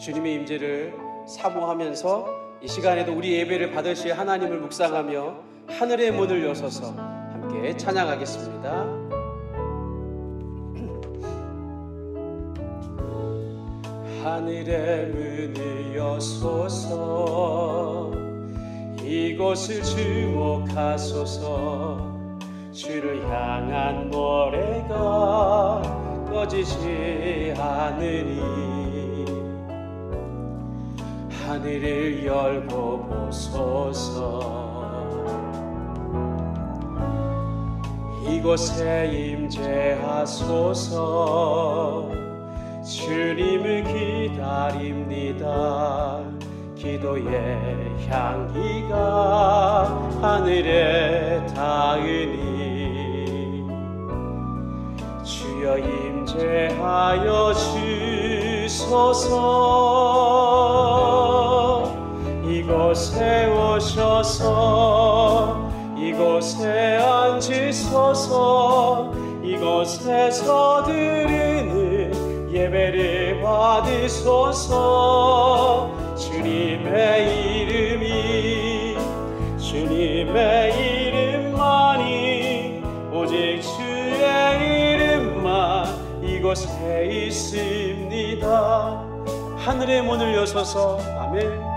주님의 임재를 사모하면서 이 시간에도 우리 예배를 받으실 하나님을 묵상하며 하늘의 문을 여서서 함께 찬양하겠습니다. 하늘의 문을 여소서, 이곳을 주목하소서. 주를 향한 노래가 꺼지지 않으니 하늘을 열고 보소서. 이곳에 임재하소서. 주님을 기다립니다. 기도의 향기가 하늘에 닿으니 주여 임재하여 주소서. 이곳에 오셔서 이곳에 앉으소서. 이곳에서 드리는 예배를 받으소서. 주님의 이름만이 오직 주의 이름만 이곳에 있습니다. 하늘의 문을 여소서. 아멘.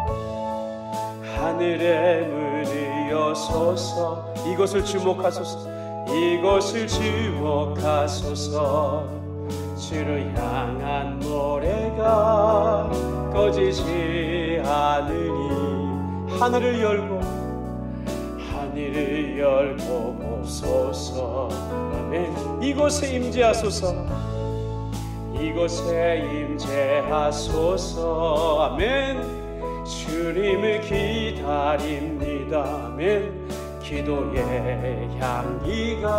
하늘의 문을 여소서. 이곳을 주목하소서. 이곳을 주목하소서. 주를 향한 노래가 꺼지지 않으니 하늘을 열고 보소서. 아멘. 이곳에 임재하소서. 이곳에 임재하소서. 아멘. 주님을 기다립니다. 아멘. 기도의 향기가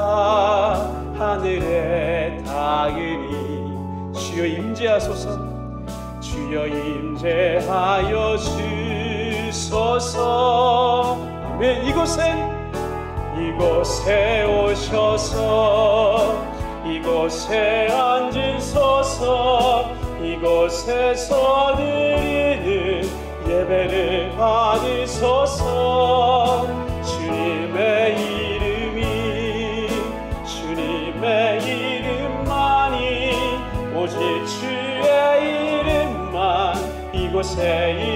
하늘에 닿으니 주여 임재하소서. 주여 임재하여 주소서. 아멘. 이곳에 오셔서 이곳에 앉으소서. 이곳에서 드리는 예배를 받으소서. 주님의 이름만이 오직 주의 이름만 이곳에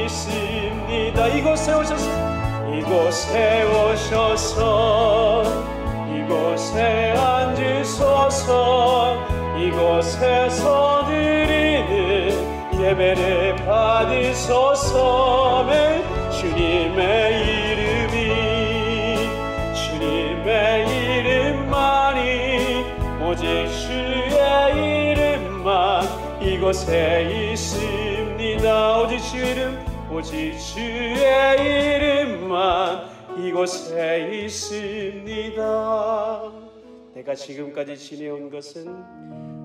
있습니다. 이곳에 오셔서 이곳에 앉으소서. 이곳에서 드리는 예배를 받으소서. 주님의 이름만이 오직 주의 이름만 이곳에 있습니다. 오직 주의 이름만 이곳에 있습니다. 내가 지금까지 지내온 것은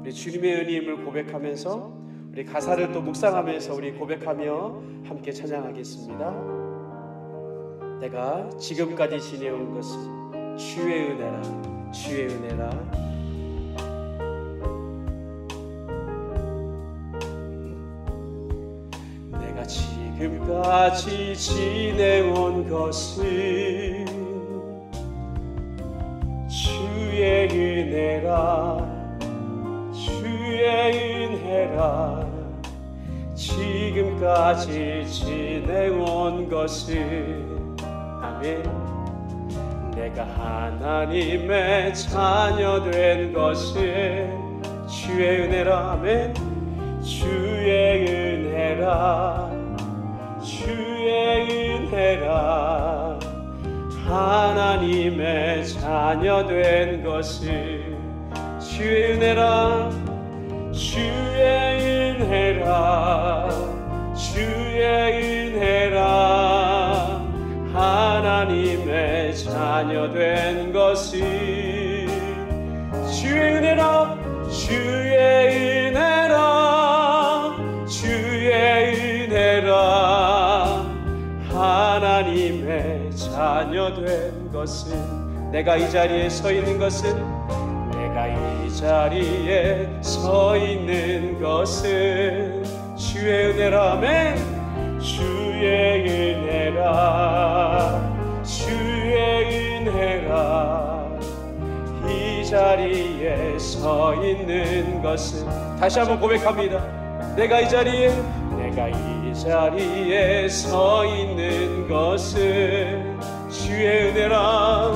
우리 주님의 은혜임을 고백하면서 우리 가사를 또 묵상하면서 우리 고백하며 함께 찬양하겠습니다. 내가 지금까지 지내온 것은 주의 은혜라, 주의 은혜라. 내가 지금까지 지내온 것은 주의 은혜라, 주의 은혜라. 지금까지 지내온 것은 아멘. 내가 하나님의 자녀 된 것은 주의 은혜라. 아멘. 주의 은혜라, 주의 은혜라. 하나님의 자녀 된 것은 주의 은혜라, 주의 은혜라, 주의 은혜라. 하나님의 자녀 된 것은 주의 은혜라, 주의 은혜라, 주의 은혜라. 하나님의 자녀 된 것은 내가 이 자리에 서 있는 것은 내가 이 자리에 서 있는 것은 주의 주의 은혜라. 아멘. 주의 은혜라, 주의 은혜라, 이 자리에 서 있는 것은, 다시 한번 고백합니다. 내가 이 자리에 서 있는 것은 주의 은혜라,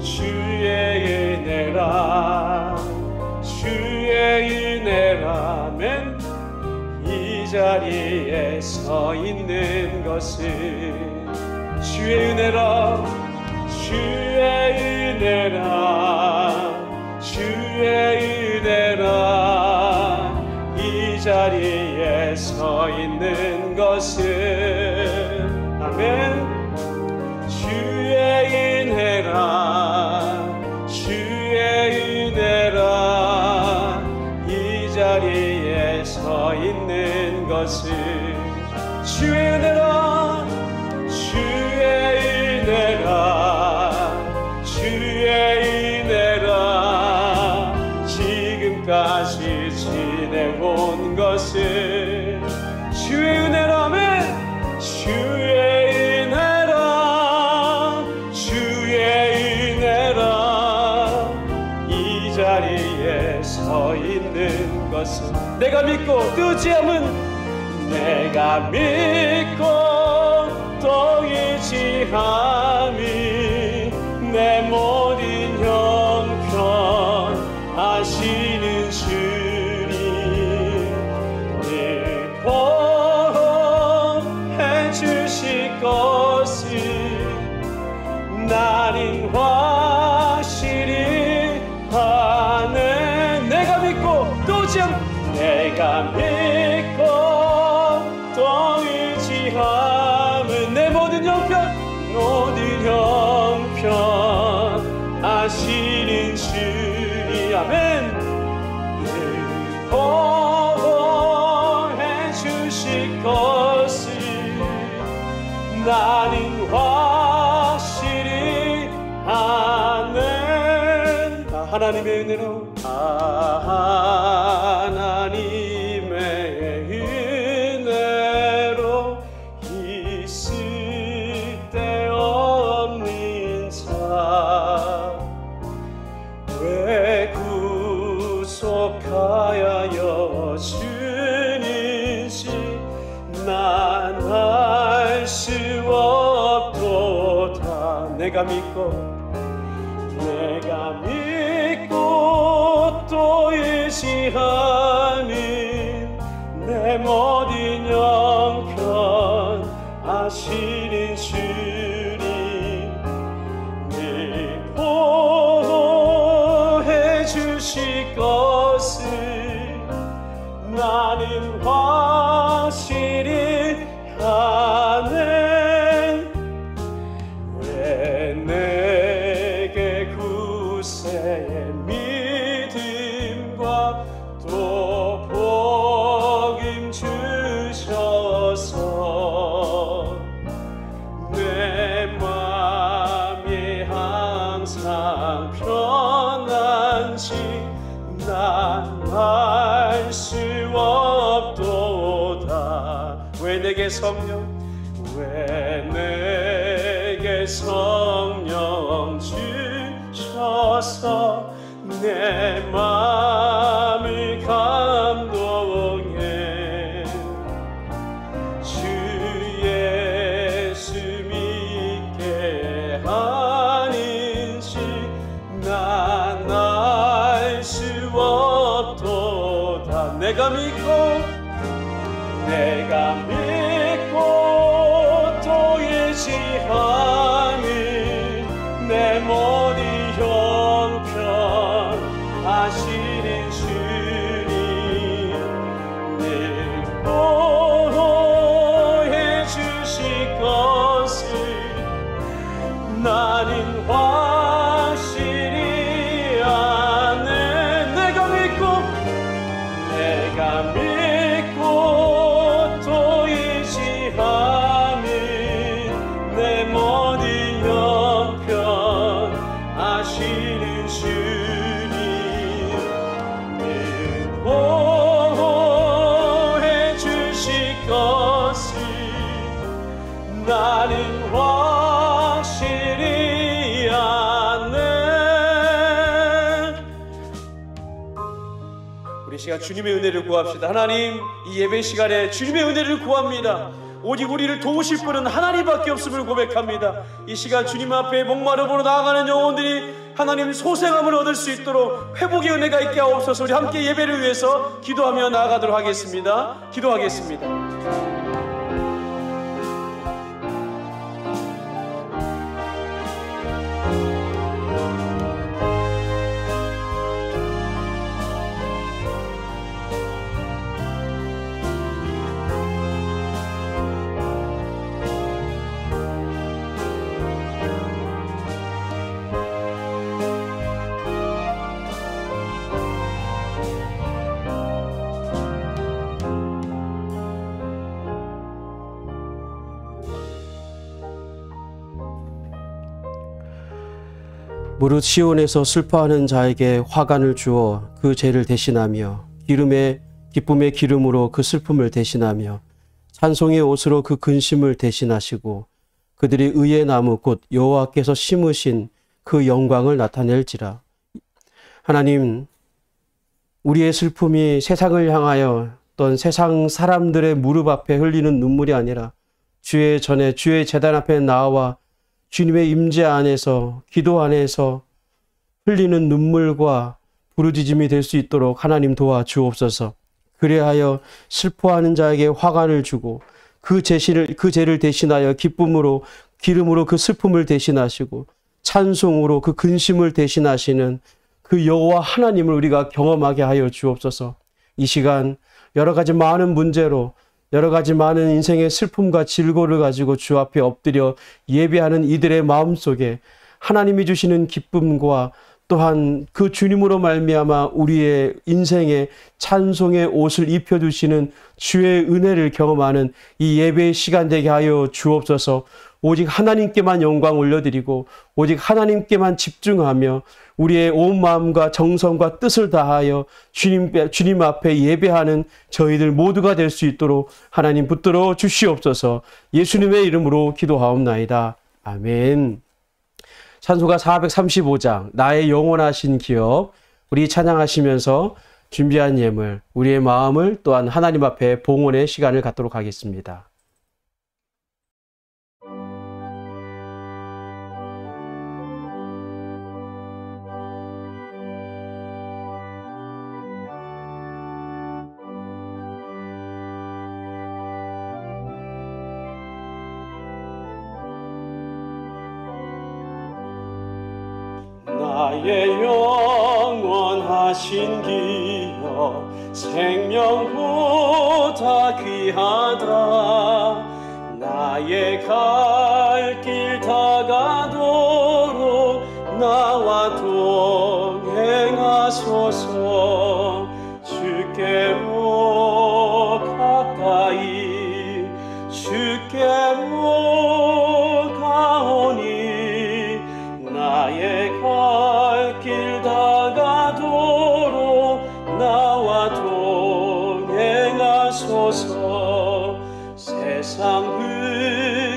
주의 은혜라, 주의 은혜라. 아멘. 이 자리에 서 있는 것은 주의 은혜라, 주의 은혜라, 주의 은혜라. 이 자리에 서 있는 것은, 아멘. 주의 은혜라, 주의 은혜라. 이 자리에 서 있는 것은 주의 은혜라, 주의 은혜라, 주의 은혜라. 지금까지 지내온 것은 주의 은혜라면, 주의 은혜라, 주의 은혜라. 이 자리에 서 있는 것은 내가 믿고 또 의지함이 내 모든 형편 하시는 주님, 늘 보호해 주실 것을 나는 확실히 아네. 내가 믿고 또 의지함은 내 모든 형편 하시는 주님, 아멘. 늘 보호해 주실 것을 나는 확실히 아네. 하나님의 은혜로, 하나님의 은혜로 있을 때 없는 자, 왜 구속하여 주는지 난 알 수 없도다. 내가 믿고 또 의지하는 내 모든 형편 아시는 주님, 늘 보호해 주실 것을 나는 확실히 아네. 왜 내게 구세의 믿음과 또 복임 주셔서 내 맘이 항상 편한지 난 알 수 없도다. 왜 내게 성령 주셔서 내 맘을 감동해. 주 예수 믿게 하는지 난 알 수 없도다. 내가 믿고 또 의지하는 내 모든 형편 하시는 주님, 늘 보호해 주실 것을 나는 확실히 아네. 내가 믿고 또 의지하는 시간 주님의 은혜를 구합시다. 하나님, 이 예배 시간에 주님의 은혜를 구합니다. 오직 우리를 도우실 분은 하나님밖에 없음을 고백합니다. 이 시간 주님 앞에 목마르 보러 나아가는 영혼들이 하나님 소생함을 얻을 수 있도록 회복의 은혜가 있게 하옵소서. 우리 함께 예배를 위해서 기도하며 나아가도록 하겠습니다. 기도하겠습니다. 무릇 시온에서 슬퍼하는 자에게 화관을 주어 그 죄를 대신하며 기쁨의 기름으로 그 슬픔을 대신하며 찬송의 옷으로 그 근심을 대신하시고 그들이 의의 나무 곧 여호와께서 심으신 그 영광을 나타낼지라. 하나님, 우리의 슬픔이 세상을 향하여 어떤 세상 사람들의 무릎 앞에 흘리는 눈물이 아니라 주의 전에 주의 제단 앞에 나와 주님의 임재 안에서 기도 안에서 흘리는 눈물과 부르짖음이 될 수 있도록 하나님 도와주옵소서. 그리하여 슬퍼하는 자에게 화관을 주고 그 죄를 대신하여 기쁨으로 기름으로 그 슬픔을 대신하시고 찬송으로 그 근심을 대신하시는 그 여호와 하나님을 우리가 경험하게 하여 주옵소서. 이 시간 여러 가지 많은 문제로 여러 가지 많은 인생의 슬픔과 질고를 가지고 주 앞에 엎드려 예배하는 이들의 마음속에 하나님이 주시는 기쁨과 또한 그 주님으로 말미암아 우리의 인생에 찬송의 옷을 입혀주시는 주의 은혜를 경험하는 이 예배의 시간 되게 하여 주옵소서. 오직 하나님께만 영광 올려드리고 오직 하나님께만 집중하며 우리의 온 마음과 정성과 뜻을 다하여 주님 앞에 예배하는 저희들 모두가 될 수 있도록 하나님 붙들어 주시옵소서. 예수님의 이름으로 기도하옵나이다. 아멘. 찬송가 435장 나의 영원하신 기업, 우리 찬양하시면서 준비한 예물, 우리의 마음을 또한 하나님 앞에 봉헌의 시간을 갖도록 하겠습니다. 나의 영원하신 기업 생명보다 귀하다. 나의 갈 길 다가도록 나와 동행하소서. 주께로 가까이 주께로 가오니 나의 갈 길 다가도록 나와 동행하소서. 세상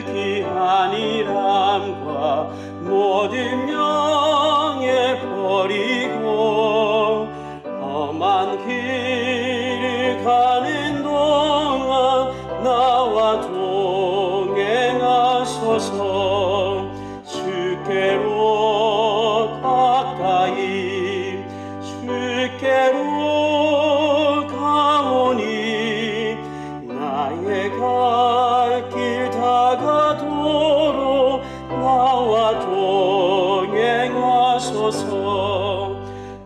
흑이한 일함과 모든 명예 버리고 험한 길을 가는 동안 나와 동행하소서. 주께로 가까이 주께로 가오니 나의 갈 길 다가도록 나와 동행하소서.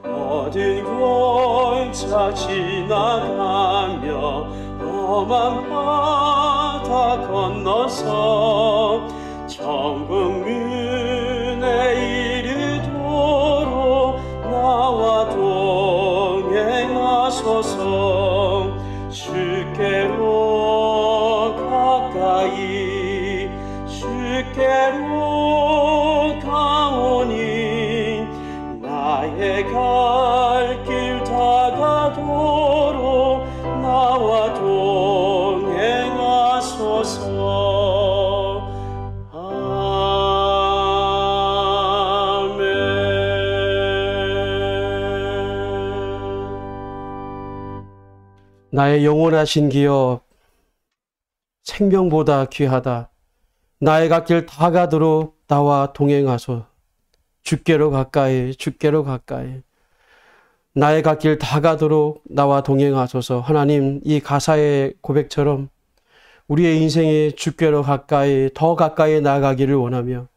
모든 골짜 지나가며 험한 바다 건너서 천국 문에 이르도록 나와 동행하소서. 주께로 가까이 주께로 가오니 나의 갈 길 다가도록 나와 동행하소서. 아멘. 나의 영원하신 기업 생명보다 귀하다. 나의 갓길 다 가도록 나와 동행하소. 주께로 가까이 주께로 가까이. 나의 갓길 다 가도록 나와 동행하소서. 하나님, 이 가사의 고백처럼 우리의 인생에 주께로 가까이 더 가까이 나아가기를 원하며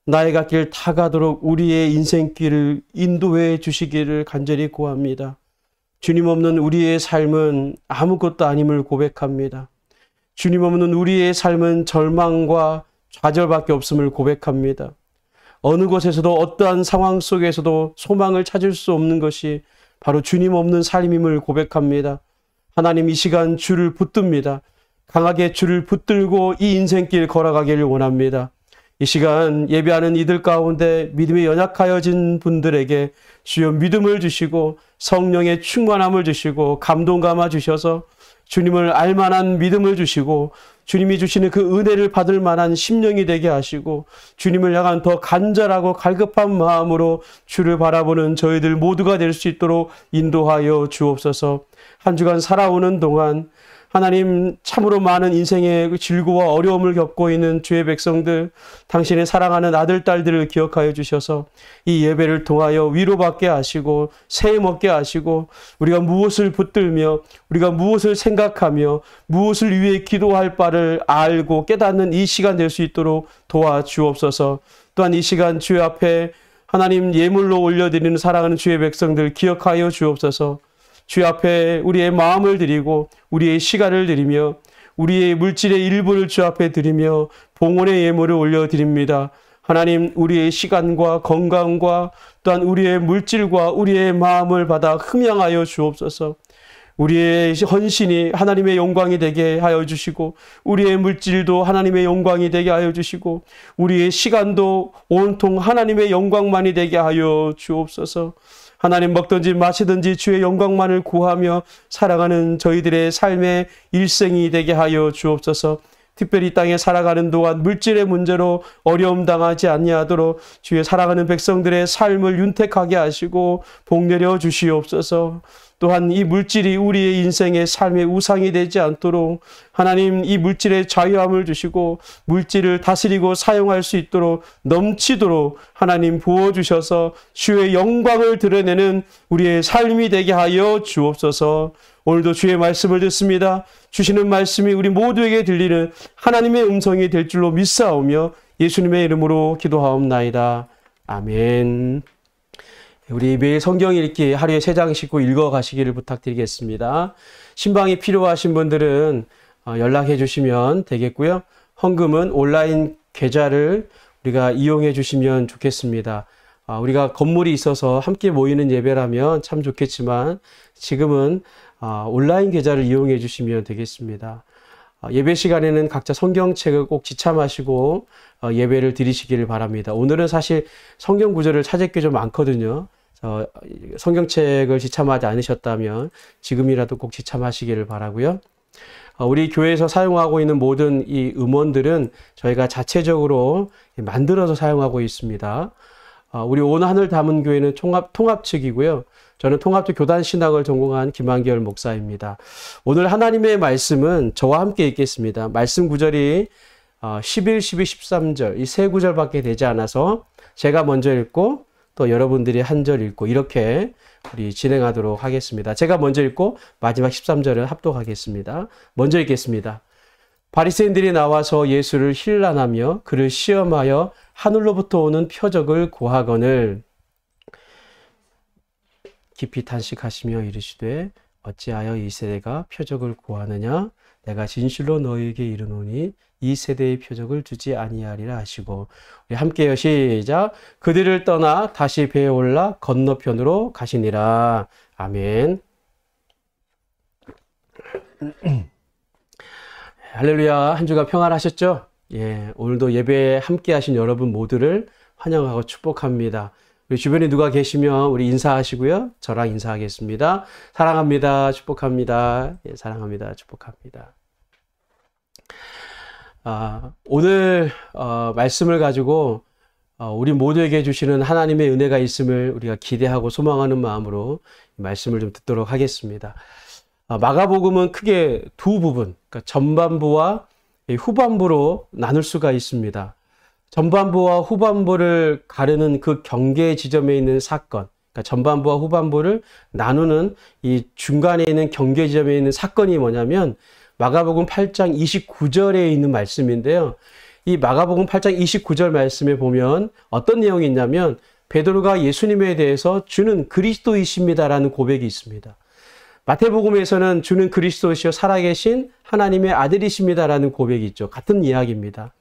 나의 갓길 다 가도록 우리의 인생길을 인도해 주시기를 간절히 구합니다. 주님 없는 우리의 삶은 아무것도 아님을 고백합니다. 주님 없는 우리의 삶은 절망과 좌절밖에 없음을 고백합니다. 어느 곳에서도 어떠한 상황 속에서도 소망을 찾을 수 없는 것이 바로 주님 없는 삶임을 고백합니다. 하나님, 이 시간 주를 붙듭니다. 강하게 주를 붙들고 이 인생길 걸어가기를 원합니다. 이 시간 예배하는 이들 가운데 믿음이 연약하여진 분들에게 주여 믿음을 주시고 성령의 충만함을 주시고 감동 감아 주셔서 주님을 알만한 믿음을 주시고 주님이 주시는 그 은혜를 받을 만한 심령이 되게 하시고 주님을 향한 더 간절하고 갈급한 마음으로 주를 바라보는 저희들 모두가 될 수 있도록 인도하여 주옵소서. 한 주간 살아오는 동안 하나님, 참으로 많은 인생의 질고와 어려움을 겪고 있는 주의 백성들, 당신의 사랑하는 아들, 딸들을 기억하여 주셔서 이 예배를 통하여 위로받게 하시고 세임 얻게 하시고 우리가 무엇을 붙들며 우리가 무엇을 생각하며 무엇을 위해 기도할 바를 알고 깨닫는 이 시간 될 수 있도록 도와주옵소서. 또한 이 시간 주의 앞에 하나님 예물로 올려드리는 사랑하는 주의 백성들 기억하여 주옵소서. 주 앞에 우리의 마음을 드리고 우리의 시간을 드리며 우리의 물질의 일부를 주 앞에 드리며 봉헌의 예물을 올려드립니다. 하나님, 우리의 시간과 건강과 또한 우리의 물질과 우리의 마음을 받아 흠양하여 주옵소서. 우리의 헌신이 하나님의 영광이 되게 하여 주시고 우리의 물질도 하나님의 영광이 되게 하여 주시고 우리의 시간도 온통 하나님의 영광만이 되게 하여 주옵소서. 하나님, 먹든지 마시든지 주의 영광만을 구하며 살아가는 저희들의 삶의 일생이 되게 하여 주옵소서. 특별히 땅에 살아가는 동안 물질의 문제로 어려움 당하지 아니하도록 주의 사랑하는 백성들의 삶을 윤택하게 하시고 복내려 주시옵소서. 또한 이 물질이 우리의 인생의 삶의 우상이 되지 않도록 하나님, 이 물질의 자유함을 주시고 물질을 다스리고 사용할 수 있도록 넘치도록 하나님 부어주셔서 주의 영광을 드러내는 우리의 삶이 되게 하여 주옵소서. 오늘도 주의 말씀을 듣습니다. 주시는 말씀이 우리 모두에게 들리는 하나님의 음성이 될 줄로 믿사오며 예수님의 이름으로 기도하옵나이다. 아멘. 우리 매일 성경 읽기 하루에 3장 씩 읽어 가시기를 부탁드리겠습니다. 신방이 필요하신 분들은 연락해 주시면 되겠고요. 헌금은 온라인 계좌를 우리가 이용해 주시면 좋겠습니다. 우리가 건물이 있어서 함께 모이는 예배라면 참 좋겠지만 지금은 온라인 계좌를 이용해 주시면 되겠습니다. 예배 시간에는 각자 성경책을 꼭 지참하시고 예배를 드리시기를 바랍니다. 오늘은 사실 성경 구절을 찾을 게 좀 많거든요. 성경책을 지참하지 않으셨다면 지금이라도 꼭 지참하시기를 바라고요. 우리 교회에서 사용하고 있는 모든 이 음원들은 저희가 자체적으로 만들어서 사용하고 있습니다. 우리 온 하늘 담은 교회는 통합 측이고요. 저는 통합적 교단신학을 전공한 김한결 목사입니다. 오늘 하나님의 말씀은 저와 함께 읽겠습니다. 말씀 구절이 11, 12, 13절 이 세 구절밖에 되지 않아서 제가 먼저 읽고 또 여러분들이 한 절 읽고 이렇게 우리 진행하도록 하겠습니다. 제가 먼저 읽고 마지막 13절을 합독하겠습니다. 먼저 읽겠습니다. 바리새인들이 나와서 예수를 힐난하며 그를 시험하여 하늘로부터 오는 표적을 구하거늘 깊이 탄식하시며 이르시되 어찌하여 이 세대가 표적을 구하느냐 내가 진실로 너희에게 이르노니 이 세대의 표적을 주지 아니하리라 하시고 우리 함께요. 시작. 그들을 떠나 다시 배에 올라 건너편으로 가시니라. 아멘. 할렐루야. 한 주간 평안하셨죠? 예, 오늘도 예배에 함께하신 여러분 모두를 환영하고 축복합니다. 우리 주변에 누가 계시면 우리 인사하시고요. 저랑 인사하겠습니다. 사랑합니다. 축복합니다. 예, 사랑합니다. 축복합니다. 오늘 말씀을 가지고 우리 모두에게 주시는 하나님의 은혜가 있음을 우리가 기대하고 소망하는 마음으로 말씀을 좀 듣도록 하겠습니다. 마가복음은 크게 두 부분, 그러니까 전반부와 후반부로 나눌 수가 있습니다. 전반부와 후반부를 가르는 그 경계 지점에 있는 사건, 그러니까 전반부와 후반부를 나누는 이 중간에 있는 경계 지점에 있는 사건이 뭐냐면 마가복음 8장 29절에 있는 말씀인데요. 이 마가복음 8장 29절 말씀에 보면 어떤 내용이 있냐면 베드로가 예수님에 대해서 주는 그리스도이십니다라는 고백이 있습니다. 마태복음에서는 주는 그리스도시요 살아계신 하나님의 아들이십니다라는 고백이 있죠. 같은 이야기입니다.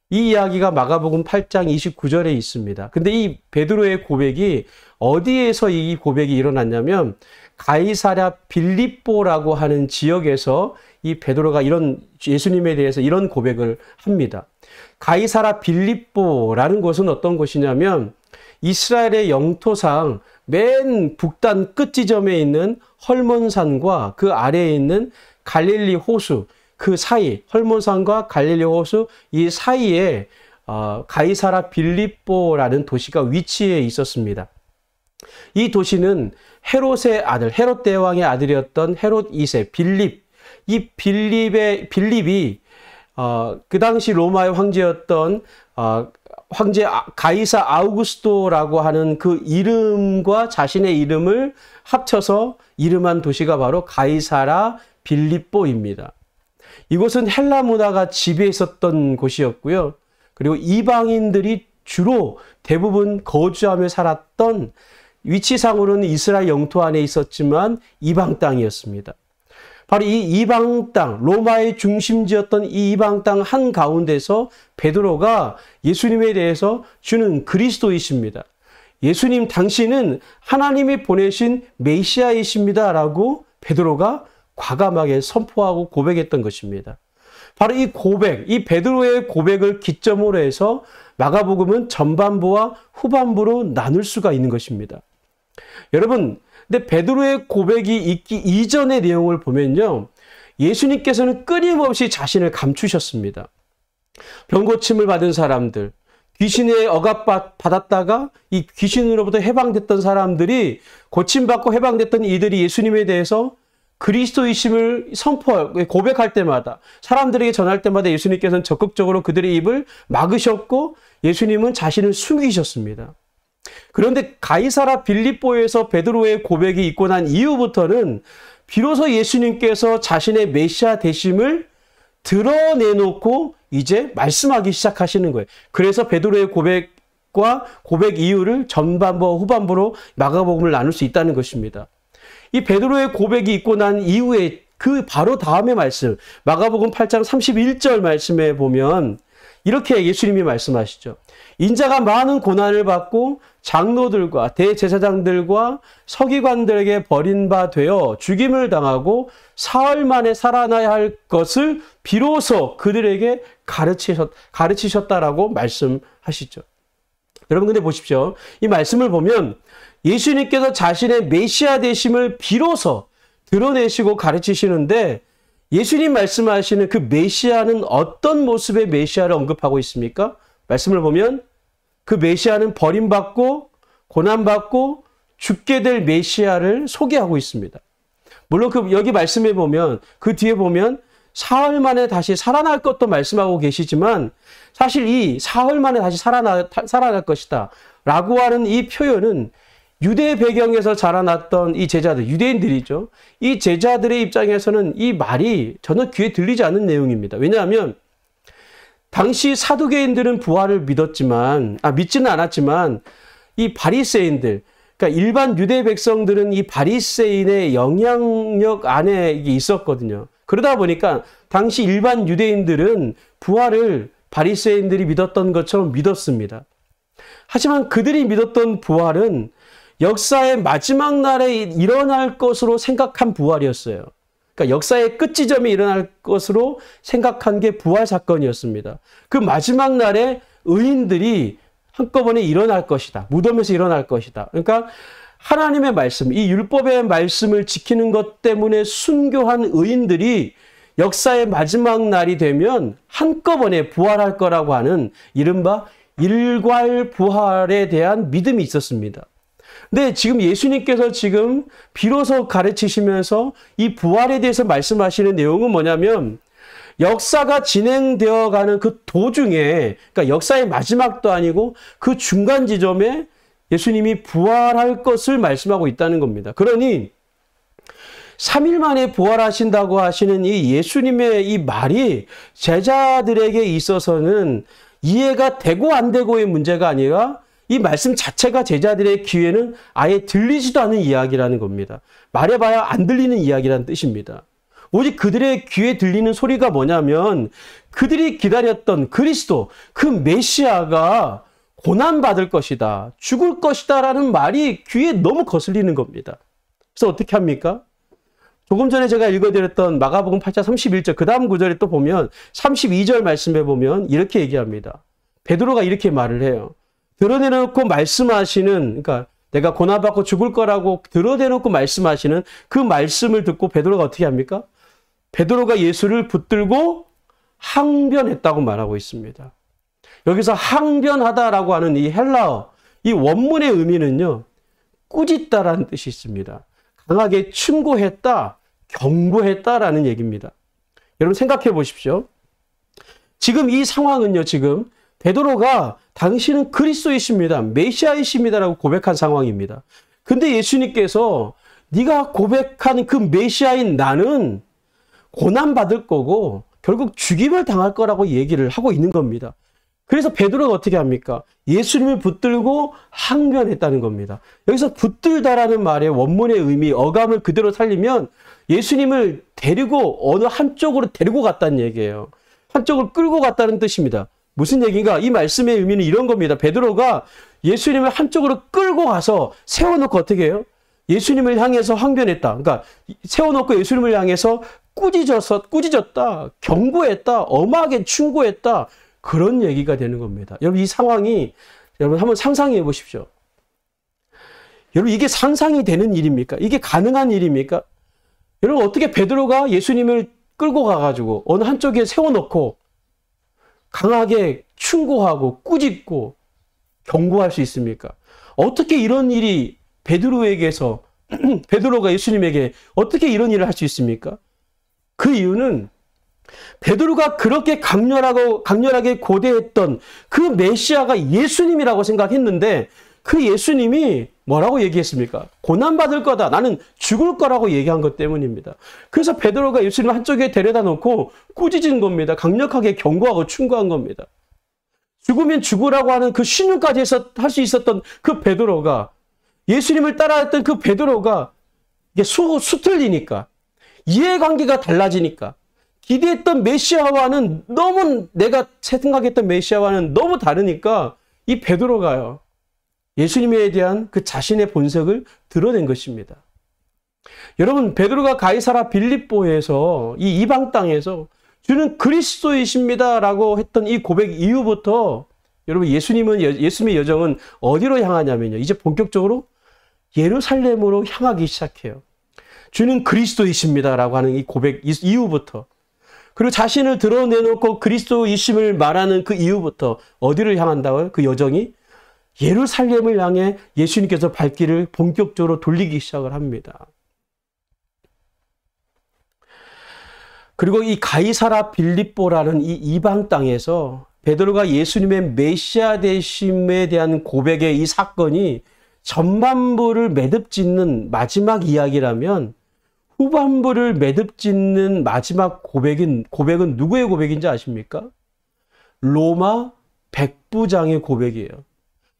이 이야기가 마가복음 8장 29절에 있습니다. 근데 이 베드로의 고백이 어디에서 이 고백이 일어났냐면 가이사랴 빌립보라고 하는 지역에서 이 베드로가 이런 예수님에 대해서 이런 고백을 합니다. 가이사랴 빌립보라는 곳은 어떤 곳이냐면 이스라엘의 영토상 맨 북단 끝 지점에 있는 헐몬산과 그 아래에 있는 갈릴리 호수 그 사이, 헐몬산과 갈릴리 호수 이 사이에 가이사랴 빌립보라는 도시가 위치해 있었습니다. 이 도시는 헤롯의 아들, 헤롯 대왕의 아들이었던 헤롯 2세 빌립, 이 빌립이 그 당시 로마의 황제였던 황제 가이사 아우구스토라고 하는 그 이름과 자신의 이름을 합쳐서 이름한 도시가 바로 가이사랴 빌립보입니다. 이곳은 헬라 문화가 지배해 있었던 곳이었고요. 그리고 이방인들이 주로 대부분 거주하며 살았던 위치상으로는 이스라엘 영토 안에 있었지만 이방 땅이었습니다. 바로 이 이방 땅, 로마의 중심지였던 이 이방 땅 한가운데서 베드로가 예수님에 대해서 주는 그리스도이십니다. 예수님 당신은 하나님이 보내신 메시아이십니다. 라고 베드로가 과감하게 선포하고 고백했던 것입니다. 바로 이 고백, 이 베드로의 고백을 기점으로 해서 마가복음은 전반부와 후반부로 나눌 수가 있는 것입니다. 여러분, 근데 베드로의 고백이 있기 이전의 내용을 보면요. 예수님께서는 끊임없이 자신을 감추셨습니다. 병고침을 받은 사람들, 귀신에 억압받았다가 이 귀신으로부터 해방됐던 사람들이 고침받고 해방됐던 이들이 예수님에 대해서 그리스도이심을 고백할 때마다 사람들에게 전할 때마다 예수님께서는 적극적으로 그들의 입을 막으셨고 예수님은 자신을 숨기셨습니다. 그런데 가이사랴 빌립보에서 베드로의 고백이 있고 난 이후부터는 비로소 예수님께서 자신의 메시아 되심을 드러내놓고 이제 말씀하기 시작하시는 거예요. 그래서 베드로의 고백과 고백 이유를 전반부와 후반부로 마가복음을 나눌 수 있다는 것입니다. 이 베드로의 고백이 있고 난 이후에 그 바로 다음의 말씀, 마가복음 8장 31절 말씀에 보면 이렇게 예수님이 말씀하시죠. 인자가 많은 고난을 받고 장로들과 대제사장들과 서기관들에게 버림바 되어 죽임을 당하고 사흘 만에 살아나야 할 것을 비로소 그들에게 가르치셨다라고 말씀하시죠. 여러분 근데 보십시오. 이 말씀을 보면 예수님께서 자신의 메시아 되심을 비로소 드러내시고 가르치시는데 예수님 말씀하시는 그 메시아는 어떤 모습의 메시아를 언급하고 있습니까? 말씀을 보면 그 메시아는 버림받고 고난받고 죽게 될 메시아를 소개하고 있습니다. 물론 여기 말씀에 보면 그 뒤에 보면 사흘 만에 다시 살아날 것도 말씀하고 계시지만 사실 이 사흘 만에 다시 살아날 것이다 라고 하는 이 표현은 유대 배경에서 자라났던 이 제자들, 유대인들이죠. 이 제자들의 입장에서는 이 말이 전혀 귀에 들리지 않는 내용입니다. 왜냐하면 당시 사두개인들은 부활을 믿지는 않았지만 이 바리새인들, 그러니까 일반 유대 백성들은 이 바리새인의 영향력 안에 있었거든요. 그러다 보니까 당시 일반 유대인들은 부활을 바리새인들이 믿었던 것처럼 믿었습니다. 하지만 그들이 믿었던 부활은 역사의 마지막 날에 일어날 것으로 생각한 부활이었어요. 그러니까 역사의 끝지점이 일어날 것으로 생각한 게 부활 사건이었습니다. 그 마지막 날에 의인들이 한꺼번에 일어날 것이다. 무덤에서 일어날 것이다. 그러니까 하나님의 말씀, 이 율법의 말씀을 지키는 것 때문에 순교한 의인들이 역사의 마지막 날이 되면 한꺼번에 부활할 거라고 하는 이른바 일괄 부활에 대한 믿음이 있었습니다. 근데 지금 예수님께서 지금 비로소 가르치시면서 이 부활에 대해서 말씀하시는 내용은 뭐냐면 역사가 진행되어 가는 그 도중에, 그러니까 역사의 마지막도 아니고 그 중간 지점에 예수님이 부활할 것을 말씀하고 있다는 겁니다. 그러니 3일 만에 부활하신다고 하시는 이 예수님의 이 말이 제자들에게 있어서는 이해가 되고 안 되고의 문제가 아니라 이 말씀 자체가 제자들의 귀에는 아예 들리지도 않은 이야기라는 겁니다. 말해봐야 안 들리는 이야기라는 뜻입니다. 오직 그들의 귀에 들리는 소리가 뭐냐면 그들이 기다렸던 그리스도, 그 메시아가 고난받을 것이다, 죽을 것이다 라는 말이 귀에 너무 거슬리는 겁니다. 그래서 어떻게 합니까? 조금 전에 제가 읽어드렸던 마가복음 8장 31절 그 다음 구절에 또 보면 32절 말씀해 보면 이렇게 얘기합니다. 베드로가 이렇게 말을 해요. 드러내놓고 말씀하시는, 그러니까 내가 고난받고 죽을 거라고 드러내놓고 말씀하시는 그 말씀을 듣고 베드로가 어떻게 합니까? 베드로가 예수를 붙들고 항변했다고 말하고 있습니다. 여기서 항변하다라고 하는 이 헬라어, 이 원문의 의미는요, 꾸짖다라는 뜻이 있습니다. 강하게 충고했다, 경고했다라는 얘기입니다. 여러분 생각해 보십시오. 지금 이 상황은요, 지금 베드로가 당신은 그리스도이십니다, 메시아이십니다라고 고백한 상황입니다. 근데 예수님께서 네가 고백한 그 메시아인 나는 고난받을 거고 결국 죽임을 당할 거라고 얘기를 하고 있는 겁니다. 그래서 베드로가 어떻게 합니까? 예수님을 붙들고 항변했다는 겁니다. 여기서 붙들다라는 말의 원문의 의미, 어감을 그대로 살리면 예수님을 데리고 어느 한쪽으로 데리고 갔다는 얘기예요. 한쪽을 끌고 갔다는 뜻입니다. 무슨 얘기인가? 이 말씀의 의미는 이런 겁니다. 베드로가 예수님을 한쪽으로 끌고 가서 세워놓고 어떻게 해요? 예수님을 향해서 항변했다. 그러니까 세워놓고 예수님을 향해서 꾸짖었다, 경고했다, 엄하게 충고했다. 그런 얘기가 되는 겁니다. 여러분 이 상황이 여러분 한번 상상해 보십시오. 여러분 이게 상상이 되는 일입니까? 이게 가능한 일입니까? 여러분 어떻게 베드로가 예수님을 끌고 가가지고 어느 한쪽에 세워놓고 강하게 충고하고 꾸짖고 경고할 수 있습니까? 어떻게 이런 일이 베드로에게서 베드로가 예수님에게 어떻게 이런 일을 할 수 있습니까? 그 이유는 베드로가 그렇게 강렬하게 고대했던 그 메시아가 예수님이라고 생각했는데 그 예수님이 뭐라고 얘기했습니까? 고난받을 거다, 나는 죽을 거라고 얘기한 것 때문입니다. 그래서 베드로가 예수님을 한쪽에 데려다 놓고 꾸짖은 겁니다. 강력하게 경고하고 충고한 겁니다. 죽으면 죽으라고 하는 그 신용까지 할 수 있었던 그 베드로가, 예수님을 따라했던 그 베드로가 이게 수틀리니까, 이해관계가 달라지니까, 기대했던 메시아와는 너무, 내가 생각했던 메시아와는 너무 다르니까 이 베드로가요, 예수님에 대한 그 자신의 본색을 드러낸 것입니다. 여러분, 베드로가 가이사라 빌립보에서 이 이방 땅에서 주는 그리스도이십니다라고 했던 이 고백 이후부터 여러분 예수님의 여정은 어디로 향하냐면요, 이제 본격적으로 예루살렘으로 향하기 시작해요. 주는 그리스도이십니다라고 하는 이 고백 이후부터, 그리고 자신을 드러내놓고 그리스도이심을 말하는 그 이후부터 어디를 향한다고요? 그 여정이 예루살렘을 향해 예수님께서 발길을 본격적으로 돌리기 시작을 합니다. 그리고 이 가이사라 빌립보라는 이 이방 땅에서 베드로가 예수님의 메시아 되심에 대한 고백의 이 사건이 전반부를 매듭짓는 마지막 이야기라면 후반부를 매듭짓는 마지막 고백은 누구의 고백인지 아십니까? 로마 백부장의 고백이에요.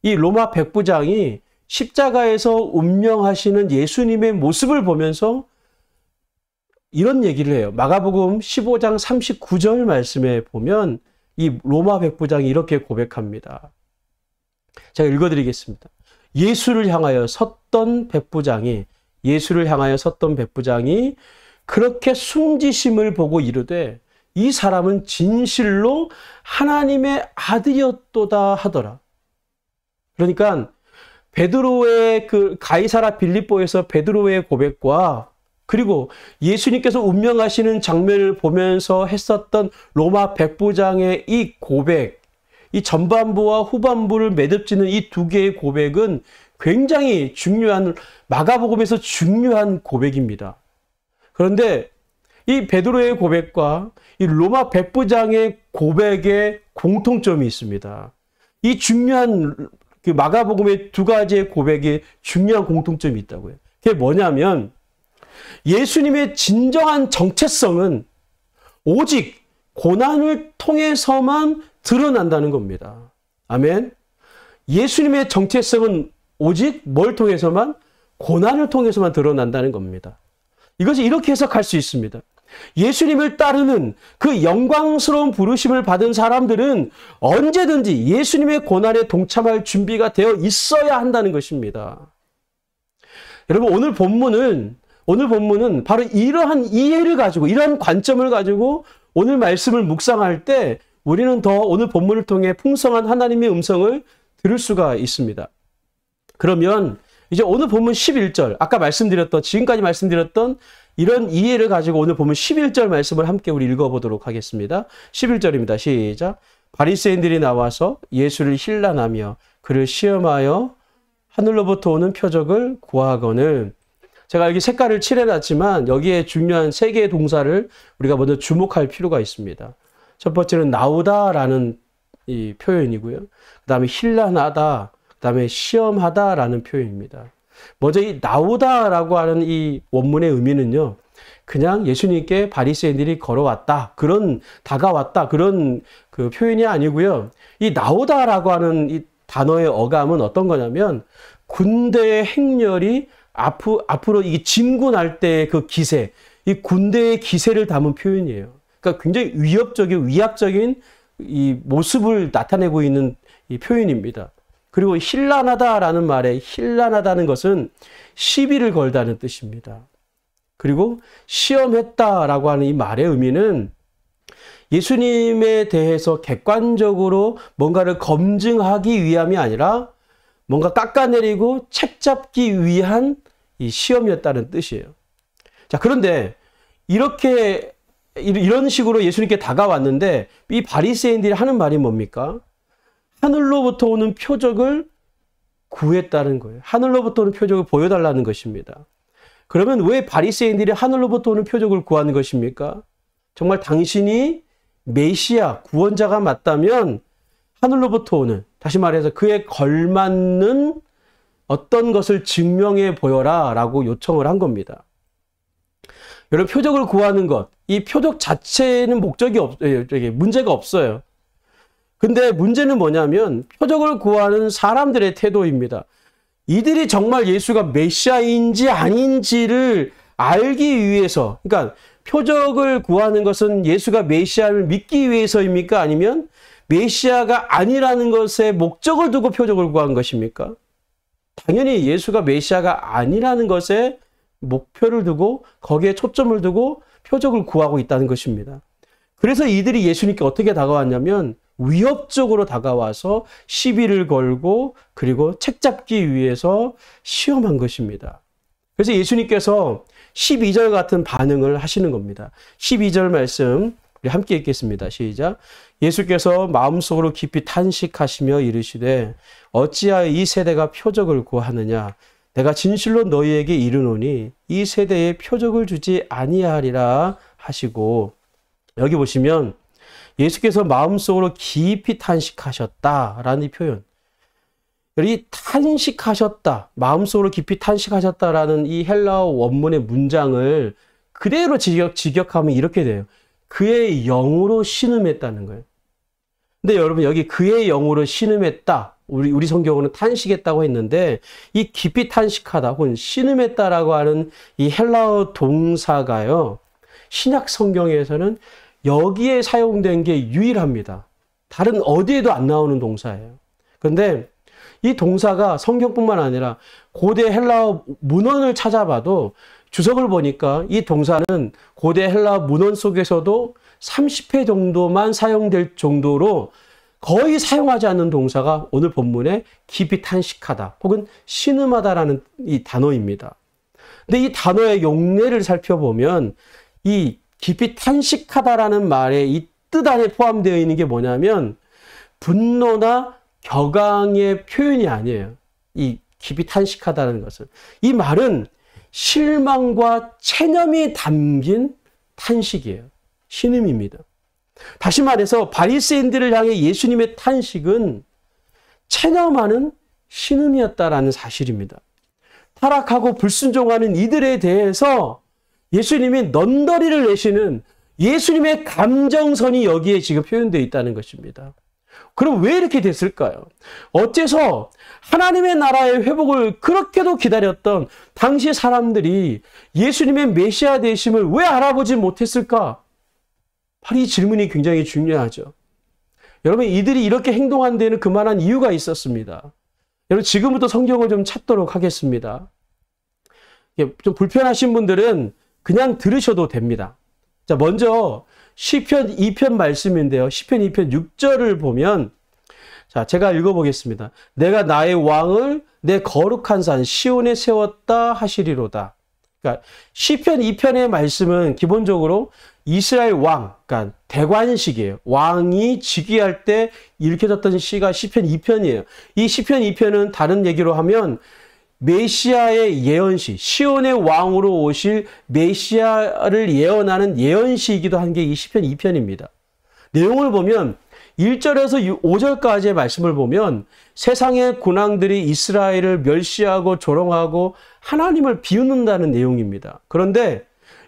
이 로마 백부장이 십자가에서 운명하시는 예수님의 모습을 보면서 이런 얘기를 해요. 마가복음 15장 39절 말씀에 보면 이 로마 백부장이 이렇게 고백합니다. 제가 읽어드리겠습니다. 예수를 향하여 섰던 백부장이 그렇게 숨지심을 보고 이르되 이 사람은 진실로 하나님의 아들이었도다 하더라. 그러니까 베드로의 그 가이사라 빌립보에서 베드로의 고백과 그리고 예수님께서 운명하시는 장면을 보면서 했었던 로마 백부장의 이 고백, 이 전반부와 후반부를 매듭짓는 이 두 개의 고백은 굉장히 중요한, 마가복음에서 중요한 고백입니다. 그런데 이 베드로의 고백과 이 로마 백부장의 고백에 공통점이 있습니다. 이 중요한 그 마가복음의 두 가지의 고백에 중요한 공통점이 있다고요. 그게 뭐냐면 예수님의 진정한 정체성은 오직 고난을 통해서만 드러난다는 겁니다. 아멘. 예수님의 정체성은 오직 뭘 통해서만? 고난을 통해서만 드러난다는 겁니다. 이것을 이렇게 해석할 수 있습니다. 예수님을 따르는 그 영광스러운 부르심을 받은 사람들은 언제든지 예수님의 고난에 동참할 준비가 되어 있어야 한다는 것입니다. 여러분, 오늘 본문은 바로 이러한 이해를 가지고, 이러한 관점을 가지고 오늘 말씀을 묵상할 때 우리는 더 오늘 본문을 통해 풍성한 하나님의 음성을 들을 수가 있습니다. 그러면 이제 오늘 본문 11절, 아까 지금까지 말씀드렸던 이런 이해를 가지고 오늘 본문 11절 말씀을 함께 우리 읽어보도록 하겠습니다. 11절입니다. 시작. 바리새인들이 나와서 예수를 힐난하며 그를 시험하여 하늘로부터 오는 표적을 구하거늘. 제가 여기 색깔을 칠해놨지만 여기에 중요한 세 개의 동사를 우리가 먼저 주목할 필요가 있습니다. 첫 번째는 나오다라는 이 표현이고요. 그 다음에 힐난하다, 그 다음에 시험하다라는 표현입니다. 먼저 이 나오다라고 하는 이 원문의 의미는요, 그냥 예수님께 바리새인들이 다가왔다 그런 그 표현이 아니고요. 이 나오다라고 하는 이 단어의 어감은 어떤 거냐면 군대의 행렬이 앞으로 이게 진군할 때의 그 기세, 이 군대의 기세를 담은 표현이에요. 그러니까 굉장히 위압적인 이 모습을 나타내고 있는 이 표현입니다. 그리고 힐난하다라는 말에 힐난하다는 것은 시비를 걸다는 뜻입니다. 그리고 시험했다라고 하는 이 말의 의미는 예수님에 대해서 객관적으로 뭔가를 검증하기 위함이 아니라 뭔가 깎아내리고 책잡기 위한 이 시험이었다는 뜻이에요. 자, 그런데 이런 식으로 예수님께 다가왔는데 이 바리새인들이 하는 말이 뭡니까? 하늘로부터 오는 표적을 구했다는 거예요. 하늘로부터 오는 표적을 보여달라는 것입니다. 그러면 왜 바리새인들이 하늘로부터 오는 표적을 구하는 것입니까? 정말 당신이 메시아, 구원자가 맞다면 하늘로부터 오는, 다시 말해서 그에 걸맞는 어떤 것을 증명해 보여라 라고 요청을 한 겁니다. 여러분, 표적을 구하는 것, 이 표적 자체는 문제가 없어요. 근데 문제는 뭐냐면 표적을 구하는 사람들의 태도입니다. 이들이 정말 예수가 메시아인지 아닌지를 알기 위해서, 그러니까 표적을 구하는 것은 예수가 메시아를 믿기 위해서입니까? 아니면 메시아가 아니라는 것에 목적을 두고 표적을 구한 것입니까? 당연히 예수가 메시아가 아니라는 것에 목표를 두고 거기에 초점을 두고 표적을 구하고 있다는 것입니다. 그래서 이들이 예수님께 어떻게 다가왔냐면 위협적으로 다가와서 시비를 걸고 그리고 책잡기 위해서 시험한 것입니다. 그래서 예수님께서 12절 같은 반응을 하시는 겁니다. 12절 말씀 우리 함께 읽겠습니다. 시작. 예수께서 마음속으로 깊이 탄식하시며 이르시되 어찌하여 이 세대가 표적을 구하느냐. 내가 진실로 너희에게 이르노니 이 세대에 표적을 주지 아니하리라 하시고, 여기 보시면 예수께서 마음속으로 깊이 탄식하셨다라는 이 표현. 이 탄식하셨다, 마음속으로 깊이 탄식하셨다라는 이 헬라어 원문의 문장을 그대로 직역하면 이렇게 돼요. 그의 영으로 신음했다는 거예요. 근데 여러분, 여기 그의 영으로 신음했다, 우리 성경으로는 탄식했다고 했는데 이 깊이 탄식하다 혹은 신음했다라고 하는 이 헬라어 동사가요, 신약 성경에서는 여기에 사용된 게 유일합니다. 다른 어디에도 안 나오는 동사예요. 그런데 이 동사가 성경뿐만 아니라 고대 헬라어 문헌을 찾아봐도 주석을 보니까 이 동사는 고대 헬라어 문헌 속에서도 30회 정도만 사용될 정도로 거의 사용하지 않는 동사가 오늘 본문에 깊이 탄식하다 혹은 신음하다라는 이 단어입니다. 근데 이 단어의 용례를 살펴보면 이 깊이 탄식하다라는 말의 이 뜻 안에 포함되어 있는 게 뭐냐면 분노나 격앙의 표현이 아니에요. 이 깊이 탄식하다는 것은, 이 말은 실망과 체념이 담긴 탄식이에요. 신음입니다. 다시 말해서 바리새인들을 향해 예수님의 탄식은 체념하는 신음이었다라는 사실입니다. 타락하고 불순종하는 이들에 대해서 예수님이 넌더리를 내시는 예수님의 감정선이 여기에 지금 표현되어 있다는 것입니다. 그럼 왜 이렇게 됐을까요? 어째서 하나님의 나라의 회복을 그렇게도 기다렸던 당시 사람들이 예수님의 메시아 되심을 왜 알아보지 못했을까? 바로 이 질문이 굉장히 중요하죠. 여러분, 이들이 이렇게 행동한 데는 그만한 이유가 있었습니다. 여러분, 지금부터 성경을 좀 찾도록 하겠습니다. 좀 불편하신 분들은 그냥 들으셔도 됩니다. 자, 먼저 시편 2편 말씀인데요. 시편 2편 6절을 보면, 자, 제가 읽어보겠습니다. 내가 나의 왕을 내 거룩한 산 시온에 세웠다 하시리로다. 그러니까 시편 2편의 말씀은 기본적으로 이스라엘 왕, 그러니까 대관식이에요. 왕이 즉위할 때 일으켜졌던 시가 시편 2편이에요. 이 시편 2편은 다른 얘기로 하면 메시아의 예언시, 시온의 왕으로 오실 메시아를 예언하는 예언시이기도 한 게 이 시편 2편입니다. 내용을 보면 1절에서 5절까지의 말씀을 보면 세상의 군왕들이 이스라엘을 멸시하고 조롱하고 하나님을 비웃는다는 내용입니다. 그런데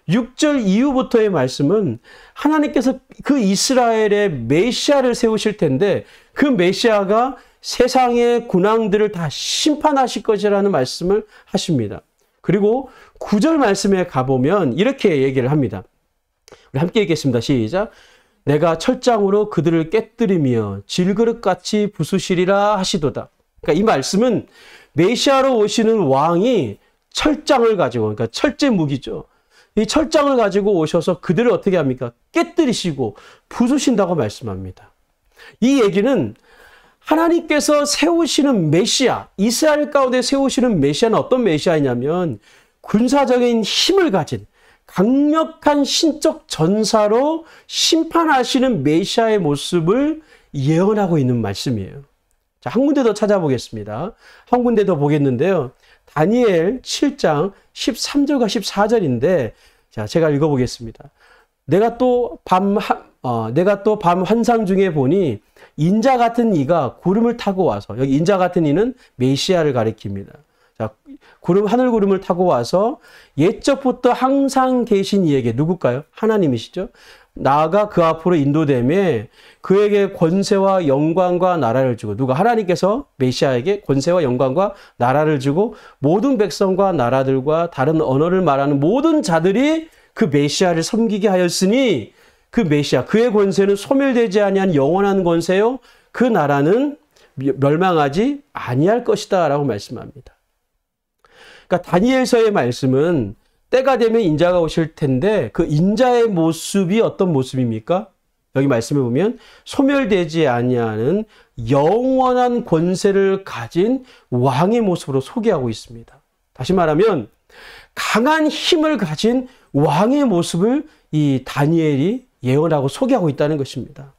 6절 이후부터의 말씀은 하나님께서 그 이스라엘의 메시아를 세우실 텐데 그 메시아가 세상의 군왕들을 다 심판하실 것이라는 말씀을 하십니다. 그리고 9절 말씀에 가보면 이렇게 얘기를 합니다. 우리 함께 읽겠습니다. 시작. 내가 철장으로 그들을 깨뜨리며 질그릇같이 부수시리라 하시도다. 그러니까 이 말씀은 메시아로 오시는 왕이 철장을 가지고, 그러니까 철제 무기죠. 이 철장을 가지고 오셔서 그들을 어떻게 합니까? 깨뜨리시고 부수신다고 말씀합니다. 이 얘기는 하나님께서 세우시는 메시아, 이스라엘 가운데 세우시는 메시아는 어떤 메시아이냐면 군사적인 힘을 가진 강력한 신적 전사로 심판하시는 메시아의 모습을 예언하고 있는 말씀이에요. 자, 한 군데 더 찾아보겠습니다. 한 군데 더 보겠는데요. 다니엘 7장 13절과 14절인데, 자, 제가 읽어보겠습니다. 내가 또 밤 환상 중에 보니 인자 같은 이가 구름을 타고 와서, 여기 인자 같은 이는 메시아를 가리킵니다. 자, 하늘 구름을 타고 와서 옛적부터 항상 계신 이에게, 누굴까요? 하나님이시죠. 나아가 그 앞으로 인도되매 그에게 권세와 영광과 나라를 주고, 누가? 하나님께서 메시아에게 권세와 영광과 나라를 주고 모든 백성과 나라들과 다른 언어를 말하는 모든 자들이 그 메시아를 섬기게 하였으니 그 메시아, 그의 권세는 소멸되지 아니한 영원한 권세요. 그 나라는 멸망하지 아니할 것이다 라고 말씀합니다. 그러니까 다니엘서의 말씀은 때가 되면 인자가 오실 텐데 그 인자의 모습이 어떤 모습입니까? 여기 말씀해 보면 소멸되지 아니하는 영원한 권세를 가진 왕의 모습으로 소개하고 있습니다. 다시 말하면 강한 힘을 가진 왕의 모습을 이 다니엘이 예언하고 소개하고 있다는 것입니다.